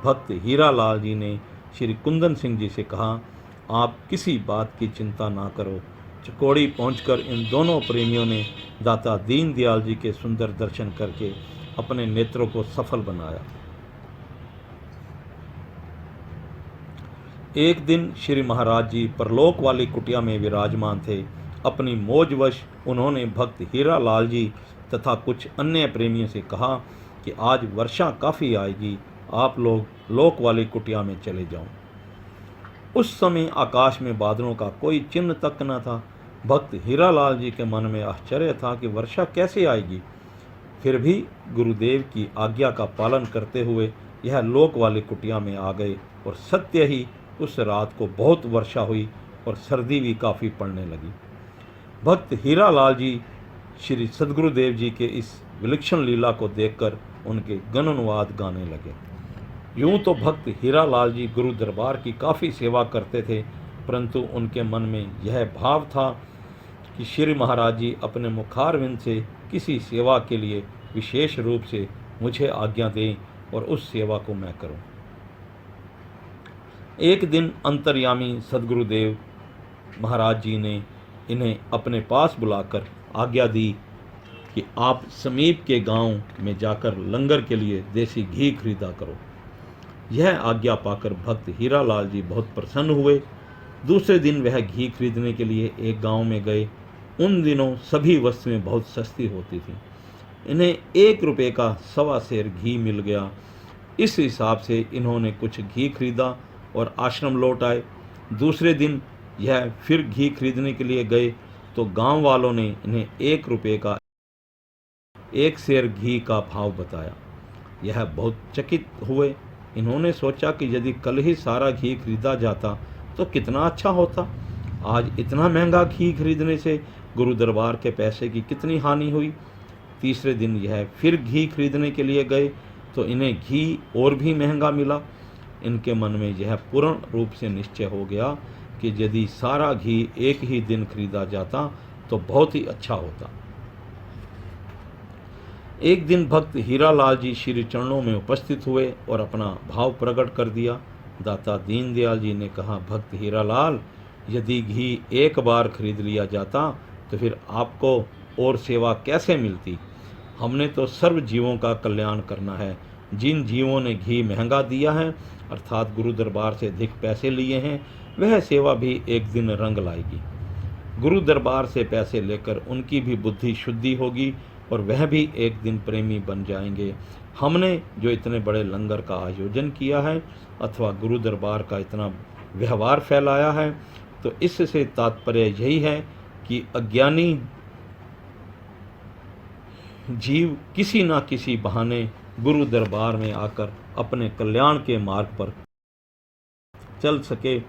भक्त हीरालाल जी ने श्री कुंदन सिंह जी से कहा, आप किसी बात की चिंता ना करो। चकोड़ी पहुंचकर इन दोनों प्रेमियों ने दाता दीन दयाल जी के सुंदर दर्शन करके अपने नेत्रों को सफल बनाया। एक दिन श्री महाराज जी परलोक वाली कुटिया में विराजमान थे। अपनी मौजवश उन्होंने भक्त हीरालाल जी तथा कुछ अन्य प्रेमियों से कहा कि आज वर्षा काफ़ी आएगी, आप लोग लोक वाली कुटिया में चले जाओ। उस समय आकाश में बादलों का कोई चिन्ह तक न था। भक्त हीरालाल जी के मन में आश्चर्य था कि वर्षा कैसे आएगी। फिर भी गुरुदेव की आज्ञा का पालन करते हुए यह लोक वाली कुटिया में आ गए, और सत्य ही उस रात को बहुत वर्षा हुई और सर्दी भी काफ़ी पड़ने लगी। भक्त हीरालाल जी श्री सदगुरुदेव जी के इस विलक्षण लीला को देखकर उनके गणनुवाद गाने लगे। यूं तो भक्त हीरालाल जी गुरु दरबार की काफ़ी सेवा करते थे, परंतु उनके मन में यह भाव था कि श्री महाराज जी अपने मुखारविंद से किसी सेवा के लिए विशेष रूप से मुझे आज्ञा दें और उस सेवा को मैं करूं। एक दिन अंतर्यामी सदगुरुदेव महाराज जी ने इन्हें अपने पास बुलाकर आज्ञा दी कि आप समीप के गांव में जाकर लंगर के लिए देसी घी खरीदा करो। यह आज्ञा पाकर भक्त हीरालाल जी बहुत प्रसन्न हुए। दूसरे दिन वह घी खरीदने के लिए एक गांव में गए। उन दिनों सभी वस्तुएं बहुत सस्ती होती थीं। इन्हें 1 रुपये का 1.25 सेर घी मिल गया। इस हिसाब से इन्होंने कुछ घी खरीदा और आश्रम लौट आए। दूसरे दिन यह फिर घी खरीदने के लिए गए तो गांव वालों ने इन्हें 1 रुपये का 1 सेर घी का भाव बताया। यह बहुत चकित हुए। इन्होंने सोचा कि यदि कल ही सारा घी खरीदा जाता तो कितना अच्छा होता। आज इतना महंगा घी खरीदने से गुरु दरबार के पैसे की कितनी हानि हुई। तीसरे दिन यह फिर घी खरीदने के लिए गए तो इन्हें घी और भी महंगा मिला। इनके मन में यह पूर्ण रूप से निश्चय हो गया कि यदि सारा घी एक ही दिन खरीदा जाता तो बहुत ही अच्छा होता। एक दिन भक्त हीरालाल जी श्री चरणों में उपस्थित हुए और अपना भाव प्रकट कर दिया। दाता दीन दयाल जी ने कहा, भक्त हीरालाल, यदि घी एक बार खरीद लिया जाता तो फिर आपको और सेवा कैसे मिलती। हमने तो सर्व जीवों का कल्याण करना है। जिन जीवों ने घी महंगा दिया है अर्थात गुरु दरबार से अधिक पैसे लिए हैं, वह सेवा भी एक दिन रंग लाएगी। गुरु दरबार से पैसे लेकर उनकी भी बुद्धि शुद्धि होगी और वह भी एक दिन प्रेमी बन जाएंगे। हमने जो इतने बड़े लंगर का आयोजन किया है अथवा गुरु दरबार का इतना व्यवहार फैलाया है, तो इससे तात्पर्य यही है कि अज्ञानी जीव किसी न किसी बहाने गुरु दरबार में आकर अपने कल्याण के मार्ग पर चल सके।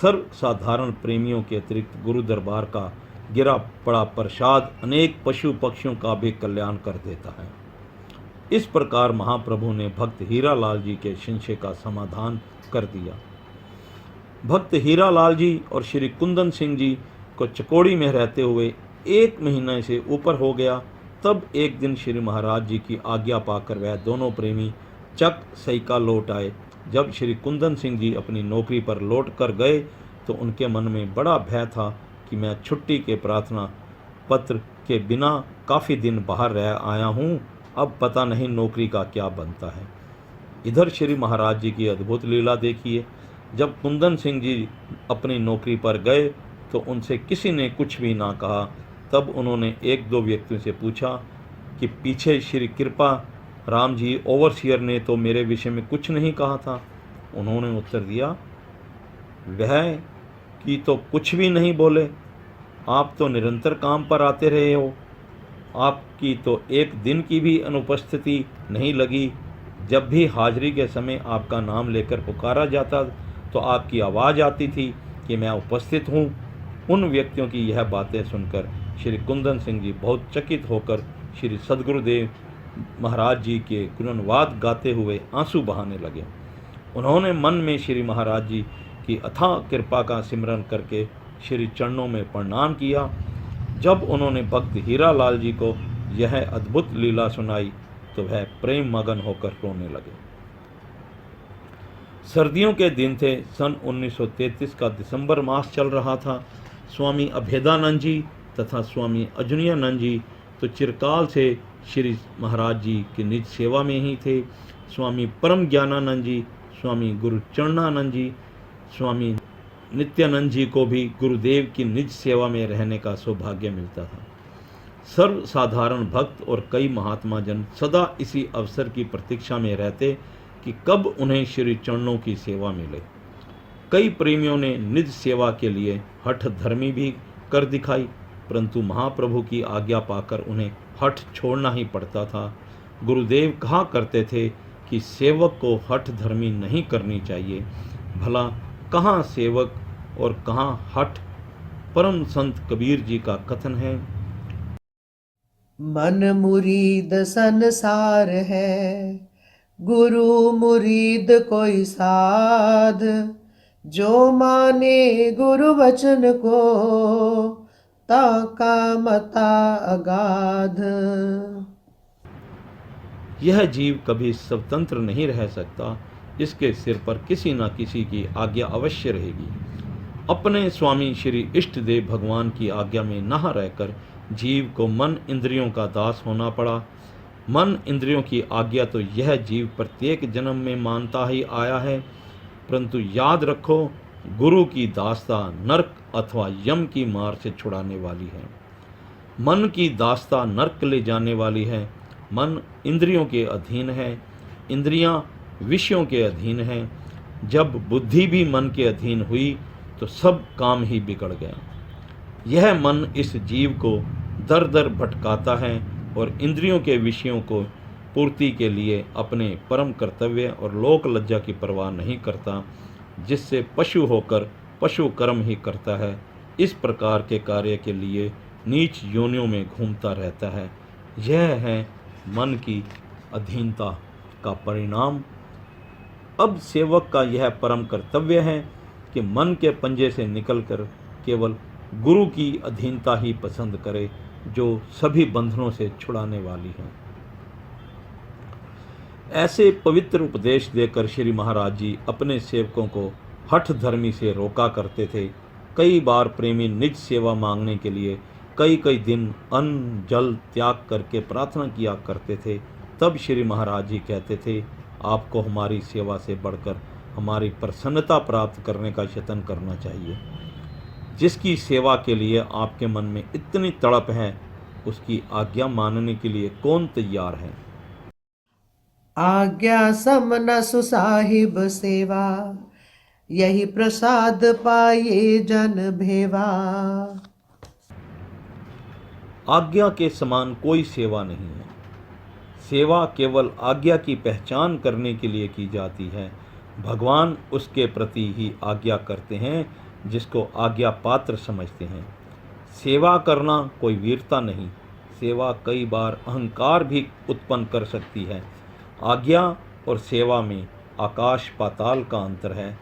सर्व साधारण प्रेमियों के अतिरिक्त गुरु दरबार का गिरा पड़ा प्रसाद अनेक पशु पक्षियों का भी कल्याण कर देता है। इस प्रकार महाप्रभु ने भक्त हीरालाल जी के संशय का समाधान कर दिया। भक्त हीरालाल जी और श्री कुंदन सिंह जी को चकोड़ी में रहते हुए 1 महीने से ऊपर हो गया। तब एक दिन श्री महाराज जी की आज्ञा पाकर वह दोनों प्रेमी चक सईका लौट आए। जब श्री कुंदन सिंह जी अपनी नौकरी पर लौट कर गए तो उनके मन में बड़ा भय था कि मैं छुट्टी के प्रार्थना पत्र के बिना काफ़ी दिन बाहर रह आया हूँ, अब पता नहीं नौकरी का क्या बनता है। इधर श्री महाराज जी की अद्भुत लीला देखिए। जब कुंदन सिंह जी अपनी नौकरी पर गए तो उनसे किसी ने कुछ भी ना कहा। तब उन्होंने एक दो व्यक्तियों से पूछा कि पीछे श्री कृपा राम जी ओवरसियर ने तो मेरे विषय में कुछ नहीं कहा था। उन्होंने उत्तर दिया, वह कि तो कुछ भी नहीं बोले, आप तो निरंतर काम पर आते रहे हो, आपकी तो एक दिन की भी अनुपस्थिति नहीं लगी। जब भी हाजिरी के समय आपका नाम लेकर पुकारा जाता तो आपकी आवाज़ आती थी कि मैं उपस्थित हूँ। उन व्यक्तियों की यह बातें सुनकर श्री कुंदन सिंह जी बहुत चकित होकर श्री सद्गुरुदेव महाराज जी के गुणवाद गाते हुए आंसू बहाने लगे। उन्होंने मन में श्री महाराज जी की अथाह कृपा का सिमरन करके श्री चरणों में प्रणाम किया। जब उन्होंने भक्त हीरा लाल जी को यह अद्भुत लीला सुनाई तो वह प्रेम मगन होकर रोने लगे। सर्दियों के दिन थे। सन 1933 का दिसंबर मास चल रहा था। स्वामी अभेदानंद जी तथा स्वामी अजनियानंद जी तो चिरकाल से श्री महाराज जी की निज सेवा में ही थे। स्वामी परम ज्ञानानंद जी, स्वामी गुरु चरणानंद जी, स्वामी नित्यानंद जी को भी गुरुदेव की निज सेवा में रहने का सौभाग्य मिलता था। सर्वसाधारण भक्त और कई महात्मा जन सदा इसी अवसर की प्रतीक्षा में रहते कि कब उन्हें श्री चरणों की सेवा मिले। कई प्रेमियों ने निज सेवा के लिए हठ धर्मी भी कर दिखाई, परंतु महाप्रभु की आज्ञा पाकर उन्हें हठ छोड़ना ही पड़ता था। गुरुदेव कहा करते थे कि सेवक को हठ धर्मी नहीं करनी चाहिए। भला कहाँ सेवक और कहाँ हठ। परम संत कबीर जी का कथन है, मन मुरीद संसार है, गुरु मुरीद कोई साध, जो माने गुरु वचन को, ताका मता अगाध। यह जीव कभी स्वतंत्र नहीं रह सकता, इसके सिर पर किसी न किसी की आज्ञा अवश्य रहेगी। अपने स्वामी श्री इष्ट देव भगवान की आज्ञा में न रहकर जीव को मन इंद्रियों का दास होना पड़ा। मन इंद्रियों की आज्ञा तो यह जीव प्रत्येक जन्म में मानता ही आया है, परंतु याद रखो, गुरु की दास्ता नरक अथवा यम की मार से छुड़ाने वाली है। मन की दास्ता नरक ले जाने वाली है। मन इंद्रियों के अधीन है, इंद्रियां विषयों के अधीन हैं। जब बुद्धि भी मन के अधीन हुई तो सब काम ही बिगड़ गया। यह मन इस जीव को दर दर भटकाता है और इंद्रियों के विषयों को पूर्ति के लिए अपने परम कर्तव्य और लोक लज्जा की परवाह नहीं करता, जिससे पशु होकर पशु कर्म ही करता है। इस प्रकार के कार्य के लिए नीच योनियों में घूमता रहता है। यह है मन की अधीनता का परिणाम। अब सेवक का यह परम कर्तव्य है कि मन के पंजे से निकलकर केवल गुरु की अधीनता ही पसंद करे, जो सभी बंधनों से छुड़ाने वाली है। ऐसे पवित्र उपदेश देकर श्री महाराज जी अपने सेवकों को हठ धर्मी से रोका करते थे। कई बार प्रेमी निज सेवा मांगने के लिए कई कई दिन अन्न जल त्याग करके प्रार्थना किया करते थे। तब श्री महाराज जी कहते थे, आपको हमारी सेवा से बढ़कर हमारी प्रसन्नता प्राप्त करने का यत्न करना चाहिए। जिसकी सेवा के लिए आपके मन में इतनी तड़प है, उसकी आज्ञा मानने के लिए कौन तैयार है। आज्ञा समन सुसाहिब सेवा, यही प्रसाद पाए जन भेवा। आज्ञा के समान कोई सेवा नहीं है। सेवा केवल आज्ञा की पहचान करने के लिए की जाती है। भगवान उसके प्रति ही आज्ञा करते हैं जिसको आज्ञा पात्र समझते हैं। सेवा करना कोई वीरता नहीं। सेवा कई बार अहंकार भी उत्पन्न कर सकती है। आज्ञा और सेवा में आकाश पाताल का अंतर है।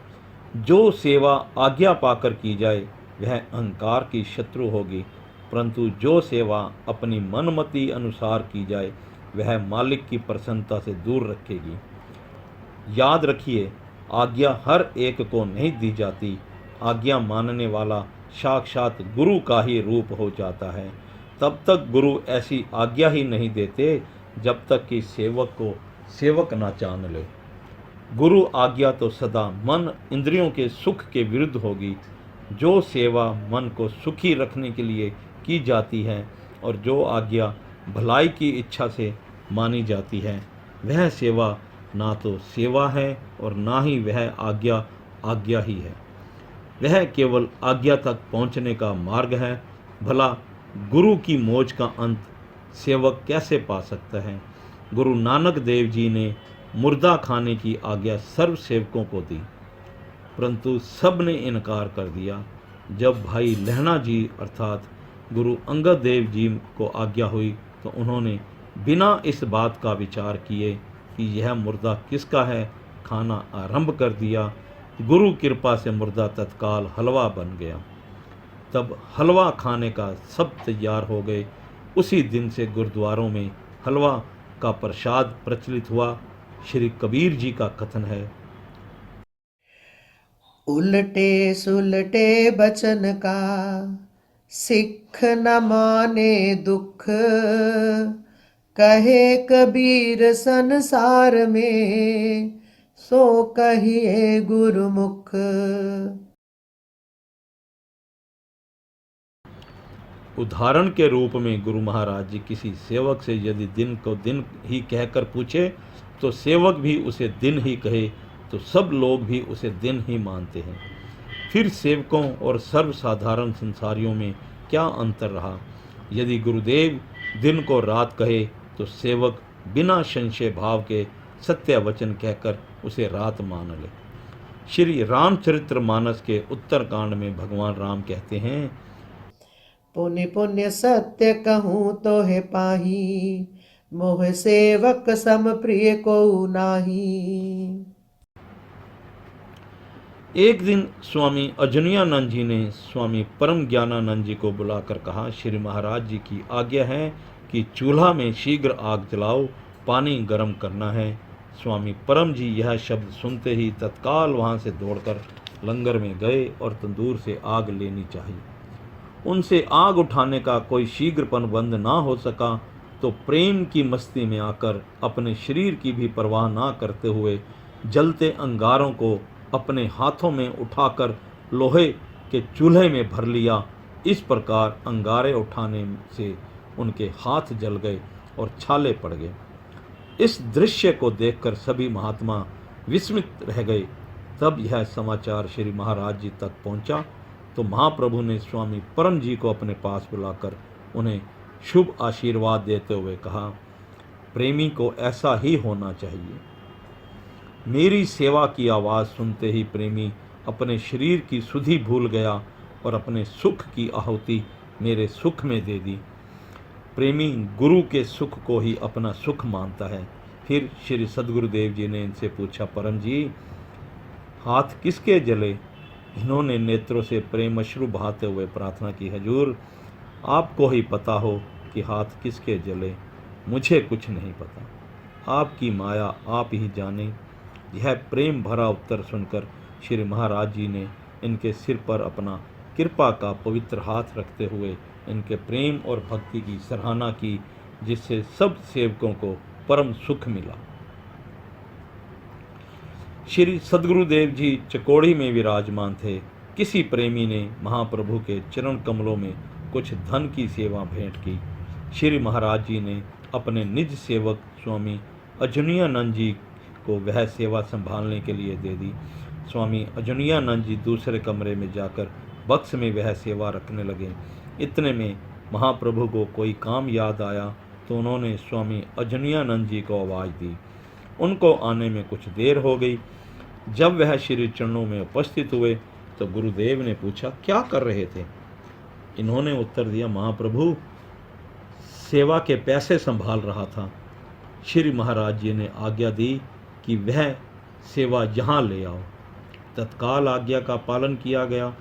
जो सेवा आज्ञा पाकर की जाए वह अहंकार की शत्रु होगी, परंतु जो सेवा अपनी मनमति अनुसार की जाए वह मालिक की प्रसन्नता से दूर रखेगी। याद रखिए, आज्ञा हर एक को नहीं दी जाती। आज्ञा मानने वाला साक्षात गुरु का ही रूप हो जाता है। तब तक गुरु ऐसी आज्ञा ही नहीं देते जब तक कि सेवक को सेवक ना जान ले। गुरु आज्ञा तो सदा मन इंद्रियों के सुख के विरुद्ध होगी। जो सेवा मन को सुखी रखने के लिए की जाती है और जो आज्ञा भलाई की इच्छा से मानी जाती है, वह सेवा ना तो सेवा है और ना ही वह आज्ञा आज्ञा ही है। वह केवल आज्ञा तक पहुंचने का मार्ग है। भला गुरु की मौज का अंत सेवक कैसे पा सकता है? गुरु नानक देव जी ने मुर्दा खाने की आज्ञा सर्व सेवकों को दी, परंतु सब ने इनकार कर दिया। जब भाई लहणा जी अर्थात गुरु अंगद देव जी को आज्ञा हुई तो उन्होंने बिना इस बात का विचार किए कि यह मुर्दा किसका है, खाना आरंभ कर दिया। गुरु कृपा से मुर्दा तत्काल हलवा बन गया। तब हलवा खाने का सब तैयार हो गए। उसी दिन से गुरुद्वारों में हलवा का प्रसाद प्रचलित हुआ। श्री कबीर जी का कथन है, उल्टे सुलटे बचन का सिख न माने दुख, कहे कबीर संसार में सो कहिए गुरुमुख। उदाहरण के रूप में गुरु महाराज जी किसी सेवक से यदि दिन को दिन ही कहकर पूछे तो सेवक भी उसे दिन ही कहे तो सब लोग भी उसे दिन ही मानते हैं। फिर सेवकों और सर्वसाधारण संसारियों में क्या अंतर रहा? यदि गुरुदेव दिन को रात कहे तो सेवक बिना संशय भाव के सत्य वचन कहकर उसे रात मान ले। श्री रामचरित्र मानस के उत्तरकांड में भगवान राम कहते हैं, पुण्य पुण्य सत्य कहूँ तो है पाही, मोह सेवक सम प्रिय को नाही। एक दिन स्वामी अजनियानंद जी ने स्वामी परम ज्ञानानंद जी को बुलाकर कहा, श्री महाराज जी की आज्ञा है कि चूल्हा में शीघ्र आग जलाओ, पानी गर्म करना है। स्वामी परम जी यह शब्द सुनते ही तत्काल वहाँ से दौड़कर लंगर में गए और तंदूर से आग लेनी चाहिए। उनसे आग उठाने का कोई शीघ्र प्रबंध ना हो सका तो प्रेम की मस्ती में आकर अपने शरीर की भी परवाह ना करते हुए जलते अंगारों को अपने हाथों में उठाकर लोहे के चूल्हे में भर लिया। इस प्रकार अंगारे उठाने से उनके हाथ जल गए और छाले पड़ गए। इस दृश्य को देखकर सभी महात्मा विस्मित रह गए। तब यह समाचार श्री महाराज जी तक पहुंचा तो महाप्रभु ने स्वामी परम जी को अपने पास बुलाकर उन्हें शुभ आशीर्वाद देते हुए कहा, प्रेमी को ऐसा ही होना चाहिए। मेरी सेवा की आवाज़ सुनते ही प्रेमी अपने शरीर की सुधि भूल गया और अपने सुख की आहुति मेरे सुख में दे दी। प्रेमी गुरु के सुख को ही अपना सुख मानता है। फिर श्री सद्गुरुदेव जी ने इनसे पूछा, परम जी हाथ किसके जले? इन्होंने नेत्रों से प्रेम अश्रु बहाते हुए प्रार्थना की, हजूर आपको ही पता हो कि हाथ किसके जले, मुझे कुछ नहीं पता, आपकी माया आप ही जाने। यह प्रेम भरा उत्तर सुनकर श्री महाराज जी ने इनके सिर पर अपना कृपा का पवित्र हाथ रखते हुए इनके प्रेम और भक्ति की सराहना की, जिससे सब सेवकों को परम सुख मिला। श्री सद्गुरुदेव जी चकोड़ी में विराजमान थे। किसी प्रेमी ने महाप्रभु के चरण कमलों में कुछ धन की सेवा भेंट की। श्री महाराज जी ने अपने निज सेवक स्वामी अजनियानंद जी को वह सेवा संभालने के लिए दे दी। स्वामी अजनियानंद जी दूसरे कमरे में जाकर बक्स में वह सेवा रखने लगे। इतने में महाप्रभु को कोई काम याद आया तो उन्होंने स्वामी अजनियानंद जी को आवाज़ दी। उनको आने में कुछ देर हो गई। जब वह श्री चरणों में उपस्थित हुए तो गुरुदेव ने पूछा, क्या कर रहे थे? इन्होंने उत्तर दिया, महाप्रभु सेवा के पैसे संभाल रहा था। श्री महाराज जी ने आज्ञा दी कि वह सेवा यहाँ ले आओ। तत्काल आज्ञा का पालन किया गया।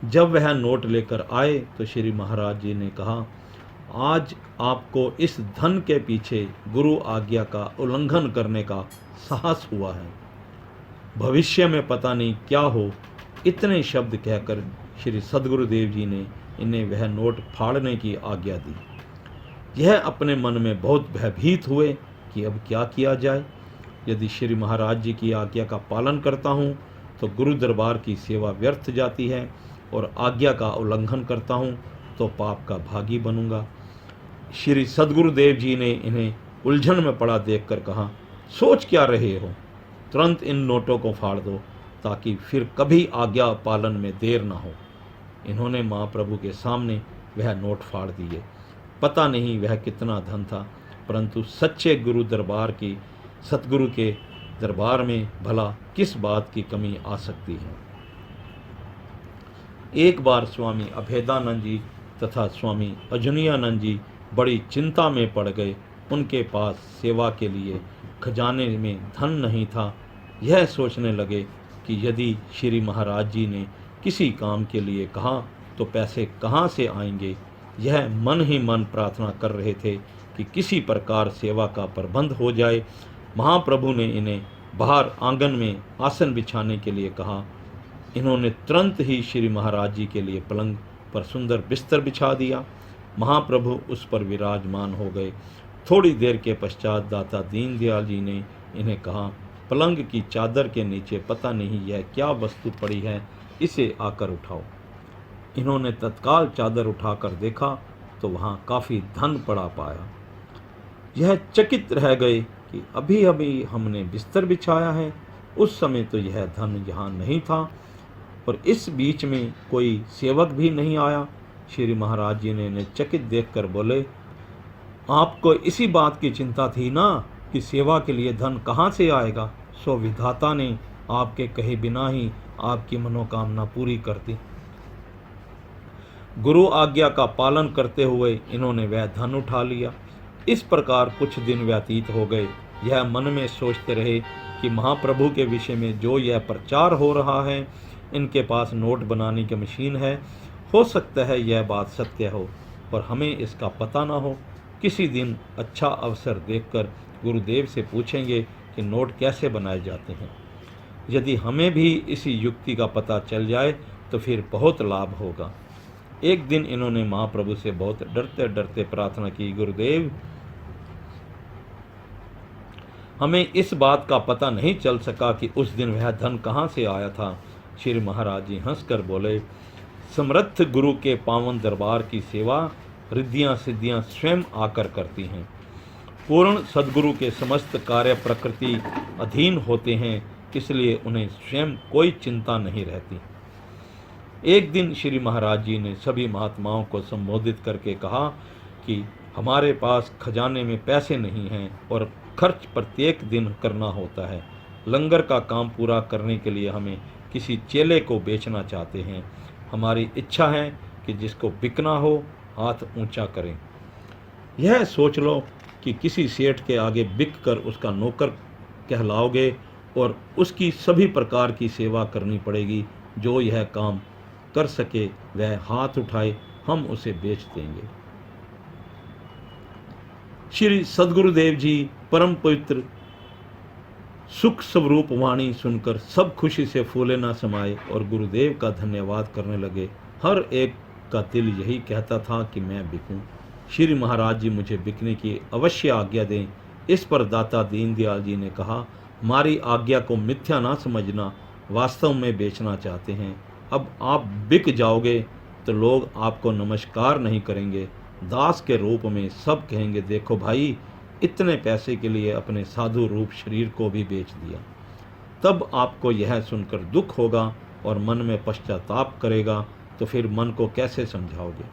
जब वह नोट लेकर आए तो श्री महाराज जी ने कहा, आज आपको इस धन के पीछे गुरु आज्ञा का उल्लंघन करने का साहस हुआ है, भविष्य में पता नहीं क्या हो। इतने शब्द कहकर श्री सद्गुरुदेव जी ने इन्हें वह नोट फाड़ने की आज्ञा दी। यह अपने मन में बहुत भयभीत हुए कि अब क्या किया जाए। यदि श्री महाराज जी की आज्ञा का पालन करता हूँ तो गुरु दरबार की सेवा व्यर्थ जाती है, और आज्ञा का उल्लंघन करता हूँ तो पाप का भागी बनूंगा। श्री सद्गुरुदेव जी ने इन्हें उलझन में पड़ा देखकर कहा, सोच क्या रहे हो, तुरंत इन नोटों को फाड़ दो ताकि फिर कभी आज्ञा पालन में देर ना हो। इन्होंने महाप्रभु के सामने वह नोट फाड़ दिए। पता नहीं वह कितना धन था, परंतु सच्चे गुरु दरबार की सतगुरु के दरबार में भला किस बात की कमी आ सकती है। एक बार स्वामी अभेदानंद जी तथा स्वामी अजुनियानंद जी बड़ी चिंता में पड़ गए। उनके पास सेवा के लिए खजाने में धन नहीं था। यह सोचने लगे कि यदि श्री महाराज जी ने किसी काम के लिए कहा तो पैसे कहाँ से आएंगे। यह मन ही मन प्रार्थना कर रहे थे कि किसी प्रकार सेवा का प्रबंध हो जाए। महाप्रभु ने इन्हें बाहर आंगन में आसन बिछाने के लिए कहा। इन्होंने तुरंत ही श्री महाराज जी के लिए पलंग पर सुंदर बिस्तर बिछा दिया। महाप्रभु उस पर विराजमान हो गए। थोड़ी देर के पश्चात दाता दीनदयाल जी ने इन्हें कहा, पलंग की चादर के नीचे पता नहीं यह क्या वस्तु पड़ी है, इसे आकर उठाओ। इन्होंने तत्काल चादर उठाकर देखा तो वहाँ काफ़ी धन पड़ा पाया। यह चकित रह गए कि अभी अभी हमने बिस्तर बिछाया है, उस समय तो यह धन यहाँ नहीं था, और इस बीच में कोई सेवक भी नहीं आया। श्री महाराज जी ने इन्हें चकित देखकर बोले, आपको इसी बात की चिंता थी ना कि सेवा के लिए धन कहाँ से आएगा, सो विधाता ने आपके कहे बिना ही आपकी मनोकामना पूरी कर दी। गुरु आज्ञा का पालन करते हुए इन्होंने वह धन उठा लिया। इस प्रकार कुछ दिन व्यतीत हो गए। यह मन में सोचते रहे कि महाप्रभु के विषय में जो यह प्रचार हो रहा है, इनके पास नोट बनाने की मशीन है, हो सकता है यह बात सत्य हो और हमें इसका पता ना हो। किसी दिन अच्छा अवसर देखकर गुरुदेव से पूछेंगे कि नोट कैसे बनाए जाते हैं। यदि हमें भी इसी युक्ति का पता चल जाए तो फिर बहुत लाभ होगा। एक दिन इन्होंने महाप्रभु से बहुत डरते डरते प्रार्थना की, गुरुदेव, हमें इस बात का पता नहीं चल सका कि उस दिन वह धन कहाँ से आया था। श्री महाराज जी हंसकर बोले, समर्थ गुरु के पावन दरबार की सेवा रिद्धियाँ सिद्धियाँ स्वयं आकर करती हैं। पूर्ण सद्गुरु के समस्त कार्य प्रकृति अधीन होते हैं, इसलिए उन्हें स्वयं कोई चिंता नहीं रहती। एक दिन श्री महाराज जी ने सभी महात्माओं को संबोधित करके कहा कि हमारे पास खजाने में पैसे नहीं हैं और खर्च प्रत्येक दिन करना होता है। लंगर का काम पूरा करने के लिए हमें किसी चेले को बेचना चाहते हैं। हमारी इच्छा है कि जिसको बिकना हो हाथ ऊंचा करें। यह सोच लो कि किसी सेठ के आगे बिक कर उसका नौकर कहलाओगे और उसकी सभी प्रकार की सेवा करनी पड़ेगी। जो यह काम कर सके वह हाथ उठाए, हम उसे बेच देंगे। श्री सद्गुरुदेव जी परम पवित्र सुख स्वरूप वाणी सुनकर सब खुशी से फूले ना समाये और गुरुदेव का धन्यवाद करने लगे। हर एक का दिल यही कहता था कि मैं बिकूं। श्री महाराज जी मुझे बिकने की अवश्य आज्ञा दें। इस पर दाता दीनदयाल जी ने कहा, हमारी आज्ञा को मिथ्या ना समझना, वास्तव में बेचना चाहते हैं। अब आप बिक जाओगे तो लोग आपको नमस्कार नहीं करेंगे। दास के रूप में सब कहेंगे, देखो भाई, इतने पैसे के लिए अपने साधु रूप शरीर को भी बेच दिया। तब आपको यह सुनकर दुख होगा और मन में पश्चाताप करेगा, तो फिर मन को कैसे समझाओगे।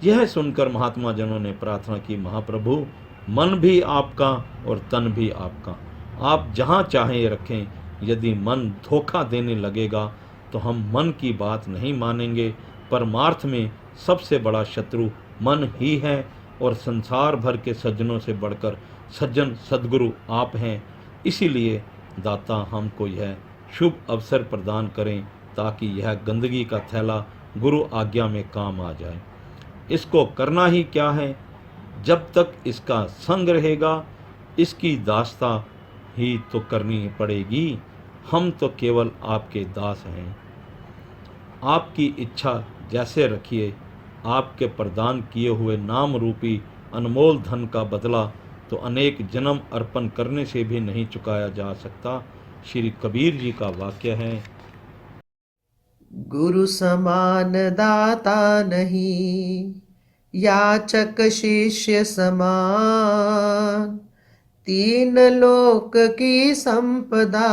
यह सुनकर महात्मा जनों ने प्रार्थना की, महाप्रभु, मन भी आपका और तन भी आपका, आप जहाँ चाहें रखें। यदि मन धोखा देने लगेगा तो हम मन की बात नहीं मानेंगे। परमार्थ में सबसे बड़ा शत्रु मन ही है और संसार भर के सज्जनों से बढ़कर सज्जन सद्गुरु आप हैं। इसीलिए दाता हमको यह शुभ अवसर प्रदान करें ताकि यह गंदगी का थैला गुरु आज्ञा में काम आ जाए। इसको करना ही क्या है, जब तक इसका संग रहेगा इसकी दास्ता ही तो करनी पड़ेगी। हम तो केवल आपके दास हैं। आपकी इच्छा जैसे रखिए। आपके प्रदान किए हुए नाम रूपी अनमोल धन का बदला तो अनेक जन्म अर्पण करने से भी नहीं चुकाया जा सकता। श्री कबीर जी का वाक्य है, गुरु समान दाता नहीं, याचक शिष्य समान। तीन लोक की संपदा,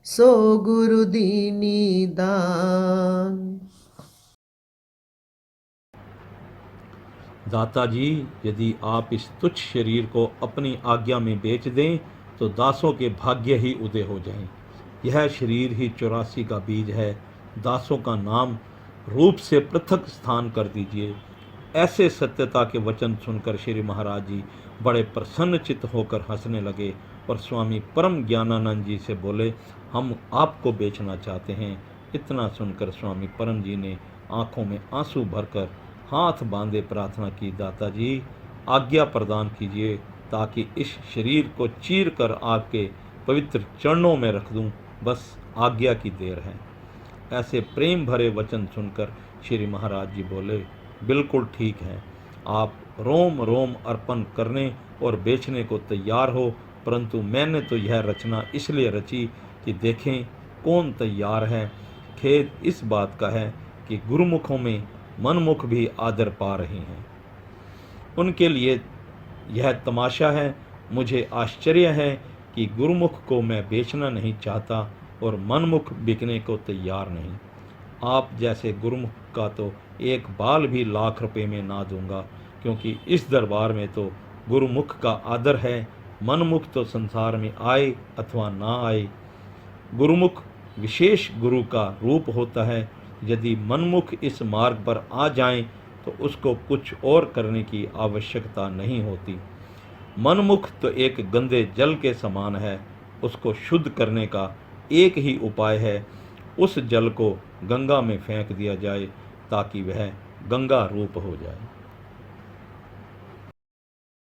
सो गुरु दीनी दान। दाता जी, यदि आप इस तुच्छ शरीर को अपनी आज्ञा में बेच दें तो दासों के भाग्य ही उदय हो जाएं। यह शरीर ही 84 का बीज है। दासों का नाम रूप से पृथक स्थान कर दीजिए। ऐसे सत्यता के वचन सुनकर श्री महाराज जी बड़े प्रसन्नचित्त होकर हंसने लगे और स्वामी परम ज्ञानानंद जी से बोले, हम आपको बेचना चाहते हैं। इतना सुनकर स्वामी परम जी ने आंखों में आंसू भरकर हाथ बांधे प्रार्थना की, दाता जी आज्ञा प्रदान कीजिए ताकि इस शरीर को चीर कर आपके पवित्र चरणों में रख दूं, बस आज्ञा की देर है। ऐसे प्रेम भरे वचन सुनकर श्री महाराज जी बोले, बिल्कुल ठीक है, आप रोम रोम अर्पण करने और बेचने को तैयार हो, परंतु मैंने तो यह रचना इसलिए रची कि देखें कौन तैयार है। खेद इस बात का है कि गुरुमुखों में मनमुख भी आदर पा रहे हैं। उनके लिए यह तमाशा है। मुझे आश्चर्य है कि गुरुमुख को मैं बेचना नहीं चाहता और मनमुख बिकने को तैयार नहीं। आप जैसे गुरुमुख का तो एक बाल भी लाख रुपए में ना दूंगा, क्योंकि इस दरबार में तो गुरुमुख का आदर है। मनमुख तो संसार में आए अथवा ना आए, गुरुमुख विशेष गुरु का रूप होता है। यदि मनमुख इस मार्ग पर आ जाएं तो उसको कुछ और करने की आवश्यकता नहीं होती। मनमुख तो एक गंदे जल के समान है, उसको शुद्ध करने का एक ही उपाय है, उस जल को गंगा में फेंक दिया जाए ताकि वह गंगा रूप हो जाए।